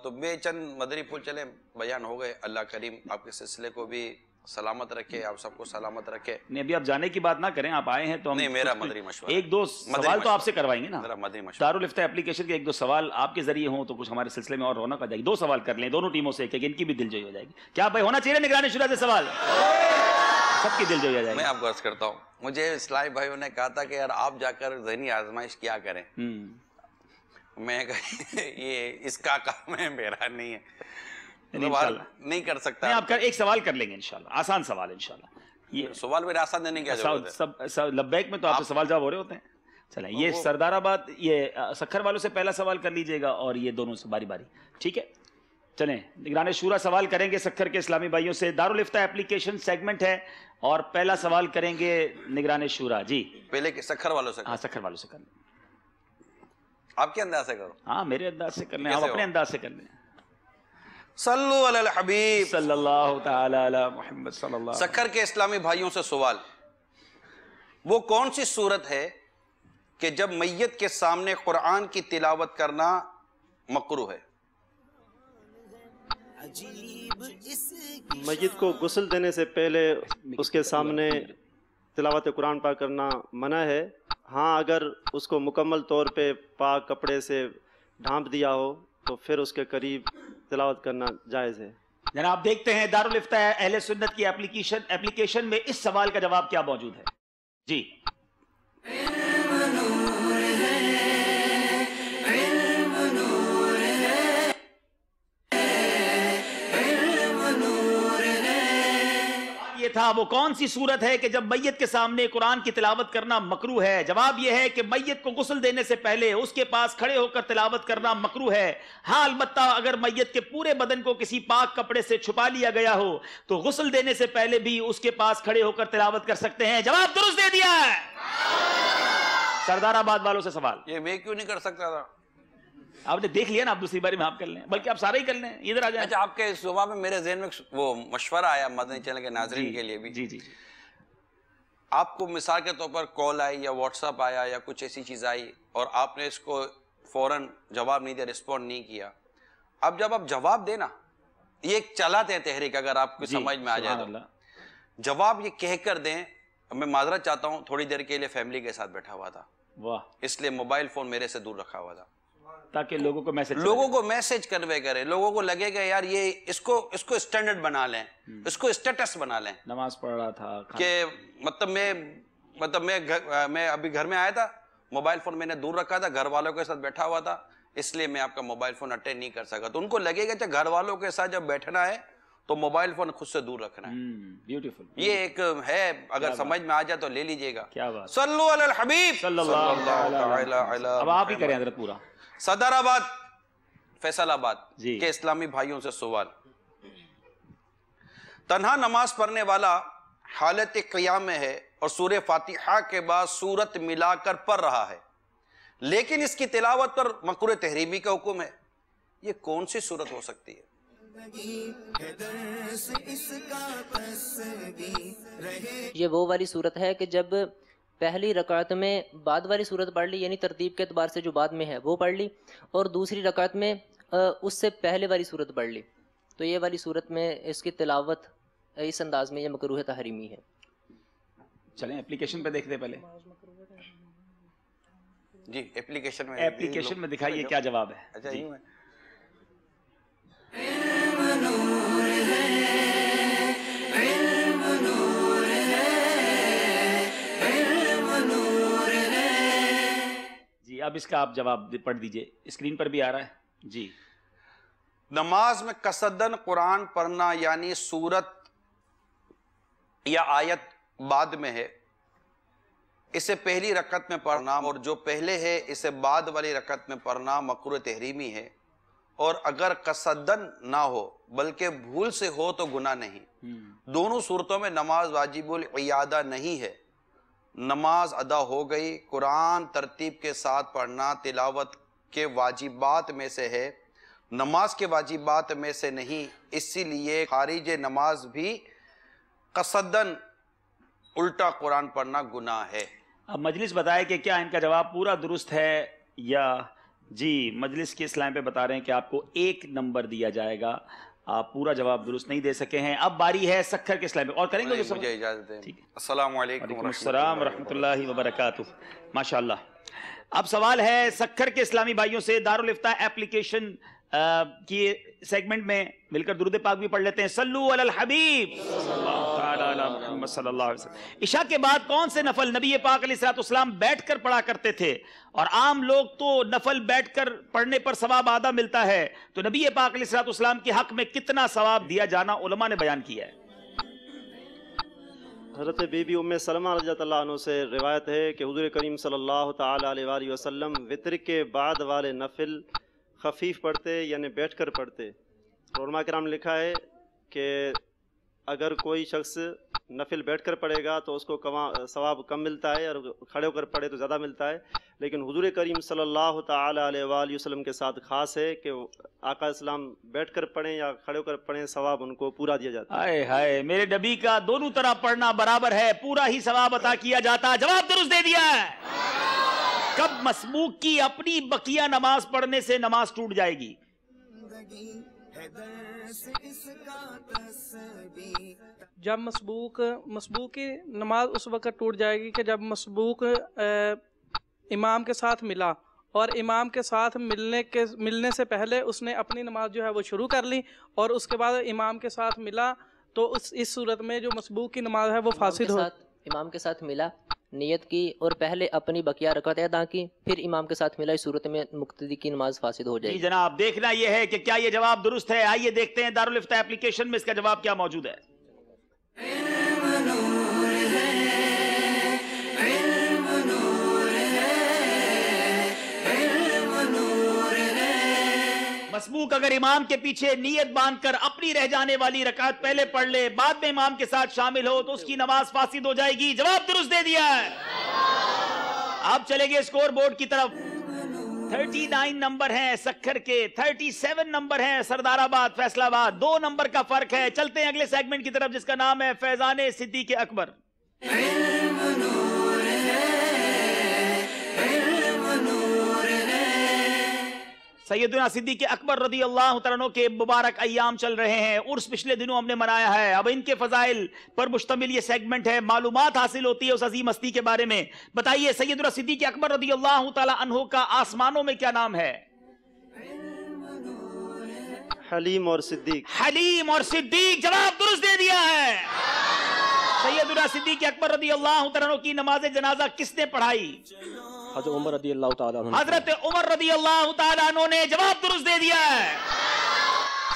تو بے چند مدنی پھول چلے بیان ہو گئے. اللہ کریم آپ کے سلسلے کو بھی سلامت رکھے, آپ سب کو سلامت رکھے. نہیں, ابھی آپ جانے کی بات نہ کریں, آپ آئے ہیں تو نہیں, میرا مدنی مشورہ, ایک دو سوال تو آپ سے کروائیں گے نا. دارالفتاء اپلیکیشن کے ایک دو سوال آپ کے ذریعے ہوں تو کچھ ہمارے سلسلے میں اور رونق آ جائے گی. 2 سوال کر لیں دونوں ٹیموں سے, ایک ان کی بھی دل جوئی ہو جائے گی. کیا بھائی ہونا چاہیے نگران شورا سے سوال؟ سب کی دل جو ہو جائے میں آپ کو عرض کرتا ہوں، مجھے اسلامی بھائیوں نے کہا تھا کہ یار آپ جا کر ذہنی آزمائش کیا کریں. میں یہ اس کا کام ہے، میرا نہیں ہے، نہیں کر سکتا. آپ کا ایک سوال کر لیں گے انشاءاللہ، آسان سوال انشاءاللہ. یہ سوال میرے آسان دینے کی ضرورت ہے. لبیک میں تو آپ سے سوال جواب ہو رہے ہوتے ہیں. چلیں یہ سردار آباد، یہ سکھر والوں سے پہلا سوال کر لیجئے گا اور یہ دونوں سے باری باری، ٹھیک ہے؟ چلیں نگران شورا سوال کریں گے سکھر کے اسلامی بھائیوں سے. دارالفتاح اپلیکیشن سیگمنٹ ہے اور پہلا سوال کریں گے نگران شورا. جی پہلے سکھر والوں سے. ہاں سکھر والوں سے کر لیں. آپ کے انداز سے کرو. ہاں میرے انداز سے کر لیں، آپ اپنے انداز سے کر لیں. صلو علی الحبیب صلی اللہ تعالی علی محمد صلی اللہ. سکھر کے اسلامی بھائیوں سے سوال، وہ کون سی صورت ہے کہ جب میت کے سامنے قرآن کی تلاوت کرنا مکروہ ہے؟ میت کو غسل دینے سے پہلے اس کے سامنے تلاوت قرآن پاک کرنا منع ہے. ہاں اگر اس کو مکمل طور پہ پاک کپڑے سے ڈھانپ دیا ہو تو پھر اس کے قریب تلاوت کرنا جائز ہے. جناب دیکھتے ہیں دارالفتاح اہل سنت کی اپلیکیشن میں اس سوال کا جواب کیا موجود ہے. جی یہ تھا وہ کون سی صورت ہے کہ جب میت کے سامنے قرآن کی تلاوت کرنا مکروہ ہے. جواب یہ ہے کہ میت کو غسل دینے سے پہلے اس کے پاس کھڑے ہو کر تلاوت کرنا مکروہ ہے. ہاں البتہ اگر میت کے پورے بدن کو کسی پاک کپڑے سے چھپا لیا گیا ہو تو غسل دینے سے پہلے بھی اس کے پاس کھڑے ہو کر تلاوت کر سکتے ہیں. جواب درست دے دیا ہے. سردار آباد والوں سے سوال، یہ میں کیوں نہیں کر سکتا تھا؟ آپ نے دیکھ لیا نا، آپ دوسری باری میں آپ کر لیں، بلکہ آپ سارے ہی کر لیں. ادھر آ جائیں. اچھا آپ کے صبح میں میرے ذہن میں وہ مشورہ آیا مدنی چینل کے ناظرین کے لیے بھی. جی جی آپ کو مثال کے طور پر کال آئی یا واٹس ایپ آیا یا کچھ ایسی چیز آئی اور آپ نے اس کو فوراً جواب نہیں دیا، رسپونڈ نہیں کیا. اب جب آپ جواب دینا، یہ ایک چلاتے ہیں تحریک، اگر آپ کو سمجھ میں آ جائے تو جواب یہ کہہ کر دیں. میں معذرت چاہتا ہوں، تھوڑی دیر کے لیے فیملی کے ساتھ بیٹھا ہوا تھا، اس لیے موبائل فون میرے سے دور رکھا ہوا تھا تاکہ لوگوں کو میسج کنوے کرے. لوگوں کو لگے گا یار یہ اس کو اسٹینڈرڈ بنا لیں، اس کو اسٹیٹس بنا لیں. نماز پڑھ رہا تھا کہ میں ابھی گھر میں آیا تھا، موبائل فون میں نے دور رکھا تھا، گھر والوں کے ساتھ بیٹھا ہوا تھا، اس لیے میں آپ کا موبائل فون اٹینڈ نہیں کر سکا. تو ان کو لگے گا کہ گھر والوں کے ساتھ جب بیٹھنا ہے تو موبائل فون خود سے دور رکھنا ہے. بیوٹیفل. یہ ایک ہے، اگر سمجھ میں آ جائے تو لے لیجئے گا. کیا بات. صلو علی الحبیب صلی اللہ تعالی علی. اب آپ ہی کریں حضرت پورا. صدر آباد فیصل آباد کے اسلامی بھائیوں سے سوال، تنہا نماز پڑھنے والا حالت قیام میں ہے اور سورہ فاتحہ کے بعد سورت ملا کر پڑھ رہا ہے، لیکن اس کی تلاوت پر مکروہ تحریمی کا حکم ہے. یہ کون سی صورت ہو سکتی ہے؟ یہ وہ والی صورت ہے کہ جب پہلی رکعت میں بعد والی صورت پڑھ لی، یعنی ترتیب کے اعتبار سے جو بعد میں ہے وہ پڑھ لی، اور دوسری رکعت میں اس سے پہلے والی صورت پڑھ لی. تو یہ والی صورت میں اس کی تلاوت اس انداز میں یہ مکروہ تحریمی ہے. چلیں اپلیکیشن پہ دیکھتے پہلے. جی اپلیکیشن میں دکھائیے کیا جواب ہے. اچھا یوں ہے. جی اب اس کا آپ جواب پڑھ دیجئے، اسکرین پر بھی آ رہا ہے. جی نماز میں قصدن قرآن پڑھنا یعنی سورت یا آیت بعد میں ہے، اسے پہلی رکعت میں پڑھنا، اور جو پہلے ہے اسے بعد والی رکعت میں پڑھنا مکروہ تحریمی ہے. اور اگر قصدن نہ ہو بلکہ بھول سے ہو تو گناہ نہیں. دونوں صورتوں میں نماز واجب العیادہ نہیں ہے، نماز ادا ہو گئی. قرآن ترتیب کے ساتھ پڑھنا تلاوت کے واجبات میں سے ہے، نماز کے واجبات میں سے نہیں، اسی لیے خارج نماز بھی قصدن الٹا قرآن پڑھنا گناہ ہے. اب مجلس بتائے کہ کیا ان کا جواب پورا درست ہے یا جی مجلس کے اسلام پہ بتا رہے ہیں کہ آپ کو 1 نمبر دیا جائے گا، آپ پورا جواب درست نہیں دے سکے ہیں. اب باری ہے سکھر کے اسلام پہ، اور کریں گے مجھے اجازت دیں. السلام علیکم السلام ورحمۃ اللہ وبرکاتہ. ماشاءاللہ. اب سوال ہے سکھر کے اسلامی بھائیوں سے. دارالفتاح اپلیکیشن کی سیگمنٹ میں مل کر درود پاک بھی پڑھ لیتے ہیں. صلو علی الحبیب. تعالی علی محمد صلی اللہ علیہ وسلم۔ عشاء کے بعد کون سے نفل نبی پاک علیہ الصلوۃ والسلام بیٹھ کر پڑھا کرتے تھے؟ اور عام لوگ تو نفل بیٹھ کر پڑھنے پر ثواب آدھا ملتا ہے، تو نبی پاک علیہ الصلوۃ والسلام کے حق میں کتنا ثواب دیا جانا علماء نے بیان کیا ہے۔ حضرت بی بی ام سلمہ رضی اللہ عنہ سے روایت ہے کہ حضور کریم صلی اللہ تعالی علیہ وآلہ وسلم وطر کے بعد والے نفل خفیف پڑھتے یعنی بیٹھ کر پڑھتے۔ علماء کرام نے لکھا ہے کہ اگر کوئی شخص نفل بیٹھ کر پڑھے گا تو اس کو ثواب کم ملتا ہے، اور کھڑے ہو کر پڑھے تو زیادہ ملتا ہے، لیکن حضور کریم صلی اللہ تعالی علیہ وآلہ وسلم کے ساتھ خاص ہے کہ آقا اسلام بیٹھ کر پڑھیں یا کھڑے ہو کر پڑھیں، ثواب ان کو پورا دیا جاتا ہے۔ ہائے ہائے، میرے نبی کا دونوں طرح پڑھنا برابر ہے، پورا ہی ثواب عطا کیا جاتا۔ جواب درست دے دیا ہے۔ کب مسبوق کی اپنی بقیہ نماز پڑھنے سے نماز ٹوٹ جائے گی؟ جب مسبوق کی نماز اس وقت ٹوٹ جائے گی کہ جب مسبوق امام کے ساتھ ملا، اور امام کے ساتھ ملنے سے پہلے اس نے اپنی نماز جو ہے وہ شروع کر لی، اور اس کے بعد امام کے ساتھ ملا، تو اس صورت میں جو مسبوق کی نماز ہے وہ فاسد ہو۔ امام کے ساتھ ملا، نیت کی اور پہلے اپنی بقیہ رکعتیں ادا کی، پھر امام کے ساتھ ملا، اس صورت میں مقتدی کی نماز فاسد ہو جائے گی۔ جی جناب، دیکھنا یہ ہے کہ کیا یہ جواب درست ہے۔ آئیے دیکھتے ہیں دارالفتہ اپلیکیشن میں اس کا جواب کیا موجود ہے۔ مسبوق اگر امام کے پیچھے نیت باندھ کر اپنی رہ جانے والی رکعت پہلے پڑھ لے، بعد میں امام کے ساتھ شامل ہو، تو اس کی نماز فاسد ہو جائے گی۔ جواب درست دے دیا ہے۔ اب چلے گئے اسکور بورڈ کی طرف۔ 39 نمبر ہیں سکھر کے، 37 نمبر ہیں سردار آباد فیصلہ آباد، 2 نمبر کا فرق ہے۔ چلتے ہیں اگلے سیگمنٹ کی طرف جس کا نام ہے فیضان صدیق اکبر۔ سیدنا صدیق اکبر رضی اللہ تعالیٰ عنہ کے مبارک ایام چل رہے ہیں، عرس پچھلے دنوں ہم نے منایا ہے۔ اب ان کے فضائل پر مشتمل یہ سیگمنٹ ہے، معلومات حاصل ہوتی ہے اس عظیم ہستی کے بارے میں۔ بتائیے سیدنا صدیق اکبر رضی اللہ تعالیٰ عنہ کا آسمانوں میں کیا نام ہے؟ حلیم اور صدیق۔ حلیم اور صدیق، جواب درست دے دیا ہے۔ سیدنا صدیق اکبر رضی اللہ تعالیٰ عنہ کی نماز جنازہ کس نے پڑھائی؟ حضرت عمر رضی اللہ تعالیٰ عنہ۔ حضرت عمر رضی اللہ تعالیٰ عنہ نے، جواب درست دے دیا ہے۔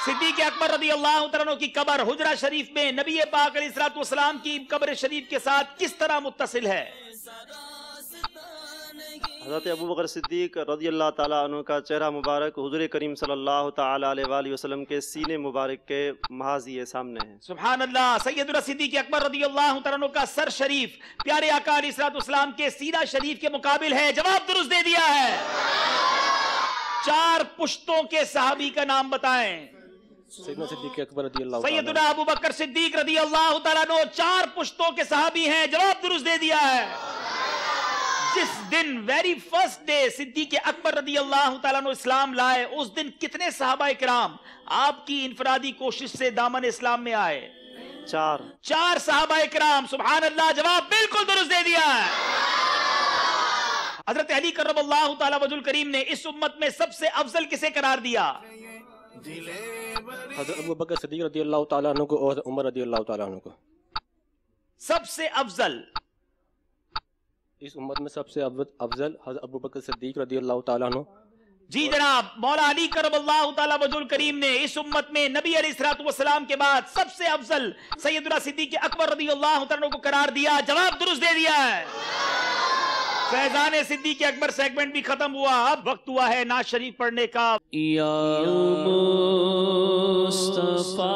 صدیق اکبر رضی اللہ تعالیٰ عنہ کی قبر حجرہ شریف میں نبی پاک علیہ الصلوۃ والسلام کی قبر شریف کے ساتھ کس طرح متصل ہے؟ حضرت ابو بکر صدیق رضی اللہ تعالیٰ عنہ کا چہرہ مبارک حضور کریم صلی اللہ تعالی علیہ وآلہ وسلم کے سینے مبارک کے محاذ یہ سامنے ہے۔ سبحان اللہ۔ سیدنا صدیق اکبر رضی اللہ تعالیٰ عنہ کا سر شریف پیارے آقا علیہ الصلوۃ والسلام کے سینہ شریف کے مقابل ہے۔ جواب درست دے دیا ہے۔ 4 پشتوں کے صحابی کا نام بتائیں۔ سیدنا صدیق اکبر رضی اللہ تعالیٰ عنہ۔ سیدنا ابو بکر صدیق رضی اللہ تعالیٰ عنہ 4 پشتوں کے صحابی ہیں۔ جواب درست دے دیا ہے۔ جس دن ویری فرسٹ ڈے صدیق اکبر رضی اللہ تعالیٰ عنہ اسلام لائے، اس دن کتنے صحابہ کرام آپ کی انفرادی کوشش سے دامن اسلام میں آئے؟ 4 صحابہ کرام۔ سبحان اللہ، جواب بالکل درست دے دیا ہے۔ حضرت علی کرم اللہ تعالیٰ وجہ الکریم نے اس امت میں سب سے افضل کسے قرار دیا؟ حضرت ابو بکر صدیق رضی اللہ تعالیٰ عنہ کو اور عمر رضی اللہ تعالیٰ عنہ کو سب سے افضل۔ اس امت میں سب سے افضل حضرت ابو بکر صدیق رضی اللہ تعالیٰ عنہ۔ جی جناب، مولا علی کرم اللہ تعالیٰ وجہ الکریم نے اس امت میں نبی علیہ الصلوۃ والسلام کے بعد سب سے افضل سیدنا صدیق اکبر رضی اللہ تعالیٰ عنہ کو قرار دیا۔ جواب درست دے دیا ہے۔ فیضان صدیق اکبر سیگمنٹ بھی ختم ہوا، اب وقت ہوا ہے نعت شریف پڑھنے کا۔ یا مصطفیٰ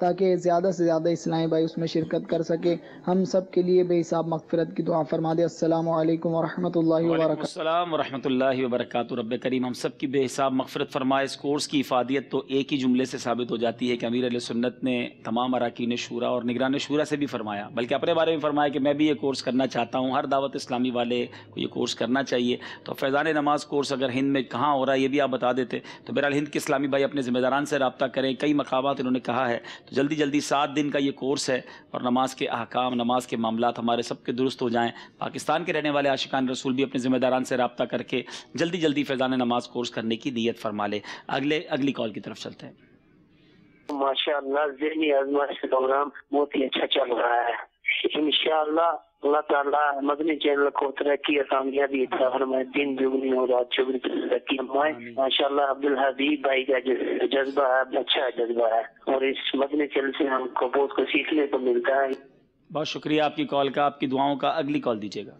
تاکہ زیادہ سے زیادہ اسلامی بھائی اس میں شرکت کر سکے. ہم سب کے لیے بے حساب مغفرت کی دعا فرما دے. السلام علیکم ورحمۃ اللہ وبرکاتہ. السلام ورحمۃ اللہ وبرکاتہ. رب کریم ہم سب کی بے حساب مغفرت فرمائے. اس کورس کی افادیت تو ایک ہی جملے سے ثابت ہو جاتی ہے کہ امیر علیہ سنت نے تمام اراکین شورا اور نگران شورا سے بھی فرمایا، بلکہ اپنے بارے میں فرمایا کہ میں بھی یہ کورس کرنا چاہتا ہوں. ہر دعوت اسلامی والے کو یہ کورس کرنا چاہیے. تو فیضان نماز کورس اگر ہند میں کہاں ہو رہا ہے یہ بھی آپ بتا دیتے تو بہرحال ہند کے اسلامی بھائی اپنے ذمہ داران سے رابطہ کریں. کئی مقامات انہوں نے کہا ہے تو جلدی جلدی 7 دن کا یہ کورس ہے اور نماز کے احکام، نماز کے معاملات ہمارے سب کے درست ہو جائیں. پاکستان کے رہنے والے عاشقان رسول بھی اپنے ذمہ داران سے رابطہ کر کے جلدی جلدی فیضان نماز کورس کرنے کی نیت فرما لے. اگلی کال کی طرف چلتے ہیں. ماشاء اللہ ذہنی آزمائش کا پروگرام بہت ہی اچھا چل رہا ہے. انشاءاللہ اللہ تعالیٰ مدنی چینل کو ترقی اور کامیابی عطا فرمائے. دن دگنی اور رات چگنی ترقی فرمائے. ماشاء اللہ عبدالحبیب بھائی کا جذبہ ہے اچھا جذبہ ہے اور اس مدنی چینل سے ہم کو بہت کچھ سیکھنے کو ملتا ہے. بہت شکریہ آپ کی کال کا، آپ کی دعاؤں کا. اگلی کال دیجیے گا.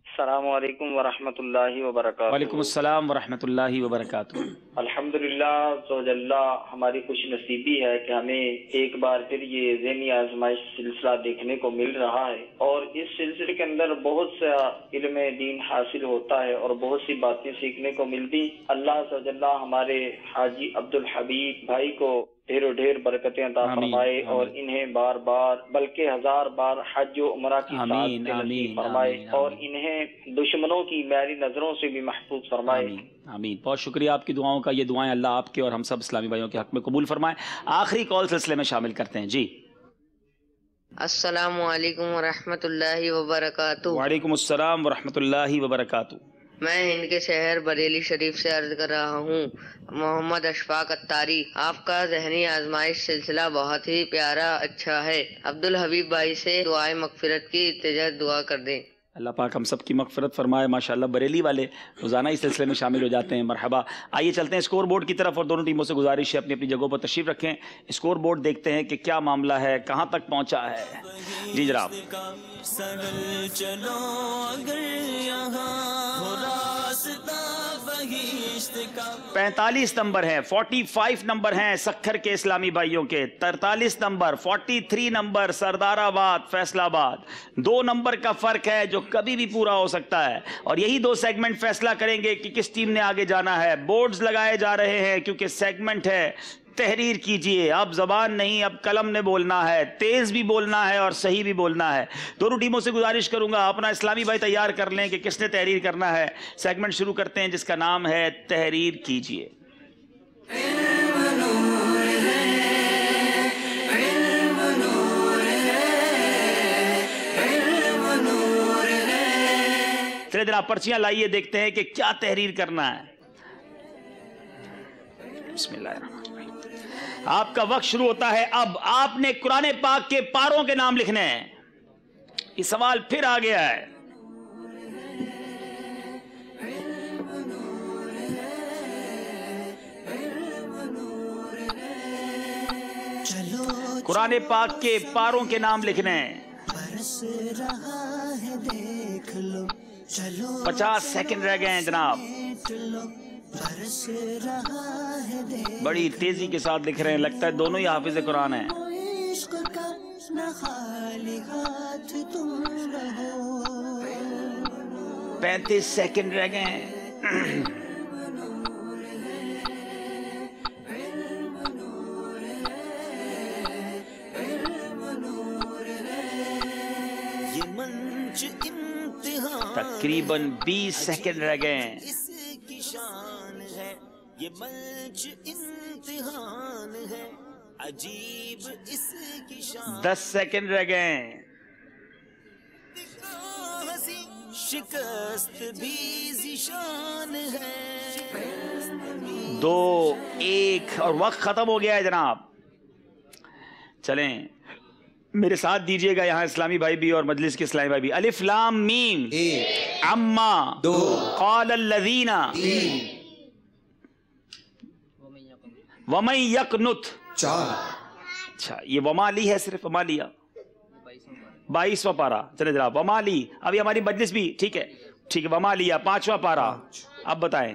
السلام علیکم ورحمۃ اللہ وبرکاتہ. وعلیکم السلام ورحمۃ اللہ وبرکاتہ. الحمدللہ سوجلہ ہماری خوش نصیبی ہے کہ ہمیں ایک بار پھر یہ ذہنی آزمائش سلسلہ دیکھنے کو مل رہا ہے اور اس سلسلے کے اندر بہت سا علم دین حاصل ہوتا ہے اور بہت سی باتیں سیکھنے کو ملتی. اللہ سوجلہ ہمارے حاجی عبدالحبیب بھائی کو ڈھیر و ڈھیر برکتیں عطا فرمائے اور انہیں بار بار بلکہ 1000 بار حج و عمرہ کی سعادت نصیب فرمائے اور انہیں دشمنوں کی میری نظروں سے بھی محفوظ فرمائے. آمین. بہت شکریہ آپ کی دعاؤں کا. یہ دعائیں اللہ آپ کے اور ہم سب اسلامی بھائیوں کے حق میں قبول فرمائے. آخری کال سلسلے میں شامل کرتے ہیں. جی السلام علیکم ورحمۃ اللہ وبرکاتہ. وعلیکم السلام ورحمۃ اللہ وبرکاتہ. میں ہند کے شہر بریلی شریف سے عرض کر رہا ہوں. محمد اشفاق اتاری. آپ کا ذہنی آزمائش سلسلہ بہت ہی پیارا اچھا ہے. عبدالحبیب بھائی سے دعائے مغفرت کی اتجاہت دعا کر دیں. اللہ پاک ہم سب کی مغفرت فرمائے. ماشاءاللہ بریلی والے روزانہ اس سلسلے میں شامل ہو جاتے ہیں. مرحبا. آئیے چلتے ہیں اسکور بورڈ کی طرف اور دونوں ٹیموں سے گزارش ہے اپنی اپنی جگہوں پر تشریف رکھیں. اسکور بورڈ دیکھتے ہیں کہ کیا معاملہ ہے، کہاں تک پہنچا ہے. جی جناب. 45 نمبر ہیں، 45 نمبر ہیں سکھر کے اسلامی بھائیوں کے، 43 نمبر، 43 نمبر سردار آباد فیصل آباد. 2 نمبر کا فرق ہے جو کبھی بھی پورا ہو سکتا ہے اور یہی 2 سیگمنٹ فیصلہ کریں گے کہ کس ٹیم نے آگے جانا ہے. بورڈز لگائے جا رہے ہیں کیونکہ سیگمنٹ ہے. تحریر کیجئے. اب زبان نہیں، اب قلم نے بولنا ہے. تیز بھی بولنا ہے اور صحیح بھی بولنا ہے. دونوں ٹیموں سے گزارش کروں گا اپنا اسلامی بھائی تیار کر لیں کہ کس نے تحریر کرنا ہے. سیگمنٹ شروع کرتے ہیں جس کا نام ہے تحریر کیجئے. چلے جناب پرچیاں لائیے، دیکھتے ہیں کہ کیا تحریر کرنا ہے. بسم اللہ الرحمن الرحیم. آپ کا وقت شروع ہوتا ہے اب. آپ نے قرآن پاک کے پاروں کے نام لکھنے ہیں. یہ سوال پھر آ گیا ہے. قرآن پاک کے پاروں کے نام لکھنے ہیں. 50 سیکنڈ رہ گئے ہیں جناب. بڑی تیزی کے ساتھ لکھ رہے ہیں، لگتا ہے دونوں ہی حافظ قرآن ہیں. 35 سیکنڈ رہ گئے ہیں. تقریباً 20 سیکنڈ رہ گئے ہیں. یہ منچ امتحان ہے عجیب اس کی شان. 10 سیکنڈ رہ گئے ہیں. شکست بھی ذیشان ہے. 2 1 اور وقت ختم ہو گیا ہے جناب. چلیں میرے ساتھ دیجئے گا یہاں اسلامی بھائی بھی اور مجلس کے اسلامی بھائی بھی. الف لام میم. اما 2 قال الذین ومن یقنت 4. اچھا یہ وما لی ہے، صرف وما لیا. 22واں پارہ. چلے جناب وما لی. ابھی ہماری مجلس بھی ٹھیک ہے وما لیا. 5واں پارہ. اب بتائیں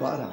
12,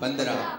15,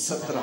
17,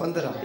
15,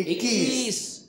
21,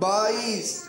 22,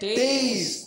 23,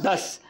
10,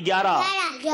11,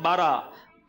12।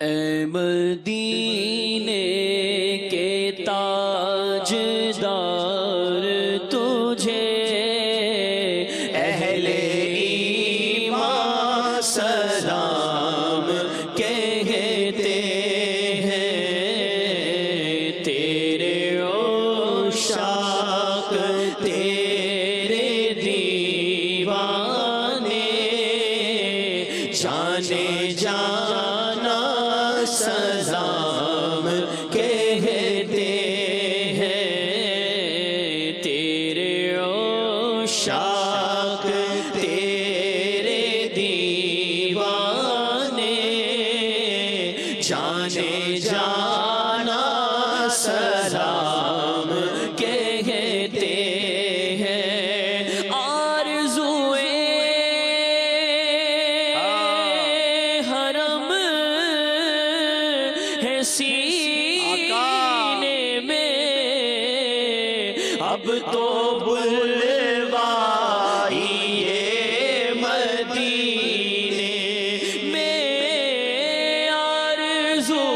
اے مدینے کے تاجدار تجھے اہل ایمان سلام کہتے ہیں، تیرے عشاق تیرے دیوانے جانے جانا سلام کہتے ہیں، تیرے عشاق تیرے دیوانے جانے جانا سلام کہتے ہیں، آرزوئے حرم ہے سینے میں، اب تو بلوائیے مدینے میں، آرزوئے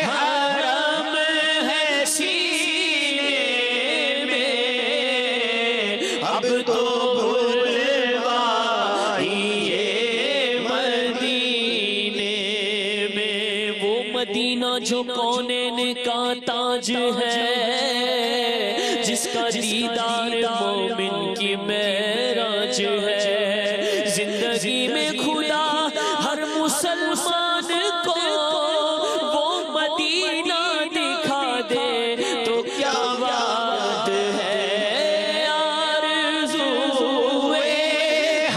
حرم ہے سینے میں، اب تو بلوائیے مدینے میں، وہ مدینہ جو کونین کا تاج ہے، جس کا دیدار مومن کی معراج ہے، زندگی میں خدا ہر مسلمان کو وہ مدینہ دکھا دے تو کیا بات ہے، آرزوئے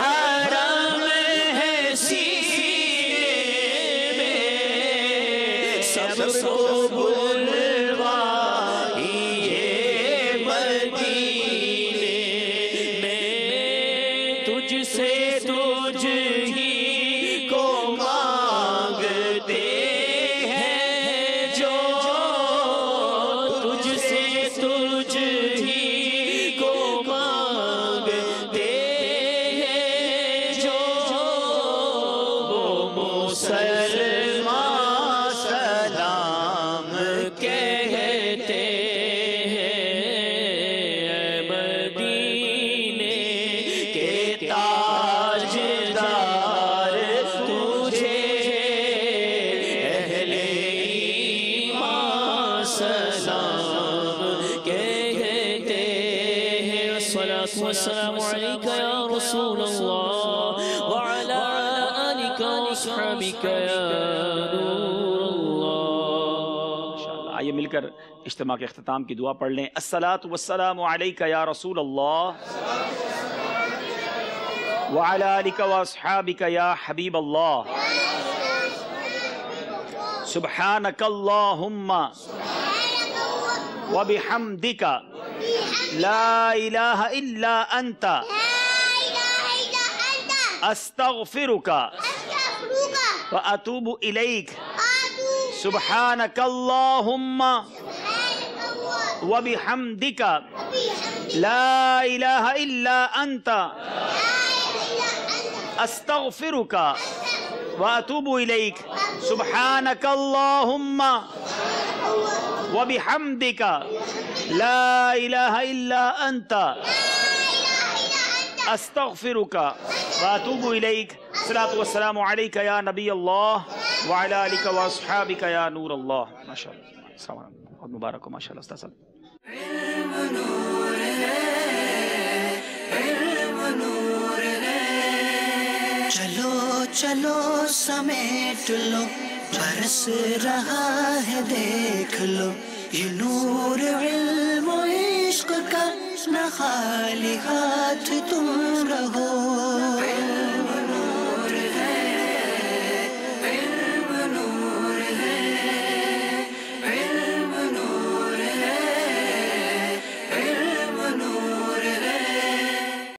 حرم ہے سینے میں، سب کو بلوائیے مدینے میں، تجھ سے تجھ ہی کو مانگتے ہیں جو، تجھ سے تجھ ہی کو مانگتے ہیں جو، وہ مسلمان سلام کہتے ہیں، اے مدینے کے تاجدار تجھے اہل ایمان سلام کہتے ہیں، الصلاۃ والسلام علیک یا رسول اللہ وعلی آلک واصحابک یا نور اللہ۔ آئیے مل کر اجتماع کے اختتام کی دعا پڑھ لیں۔ الصلاۃ والسلام علیک یا رسول اللہ وعلی آلک واصحابک یا حبیب اللہ، سبحانک اللہم وبحمدک لا الہ الا انت استغفرک واتوب الیک، سبحانک اللہم وبحمدک لا الہ الا انت استغفرک واتوب الیک، سبحانک اللہم وبحمدک لا الہ الا انت استغفرک واتوب الیک، الصلاۃ والسلام علیک یا نبی اللہ وعلی آلک واصحابک یا نور اللہ۔ ماشاء اللہ، السلام علیکم، بہت مبارک ہو ماشاء اللہ استاذ صاحب۔ چلو چلو سمیٹ لو، برس رہا ہے دیکھ لو، یہ نور علم و عشق کا نہ خالی ہاتھ تم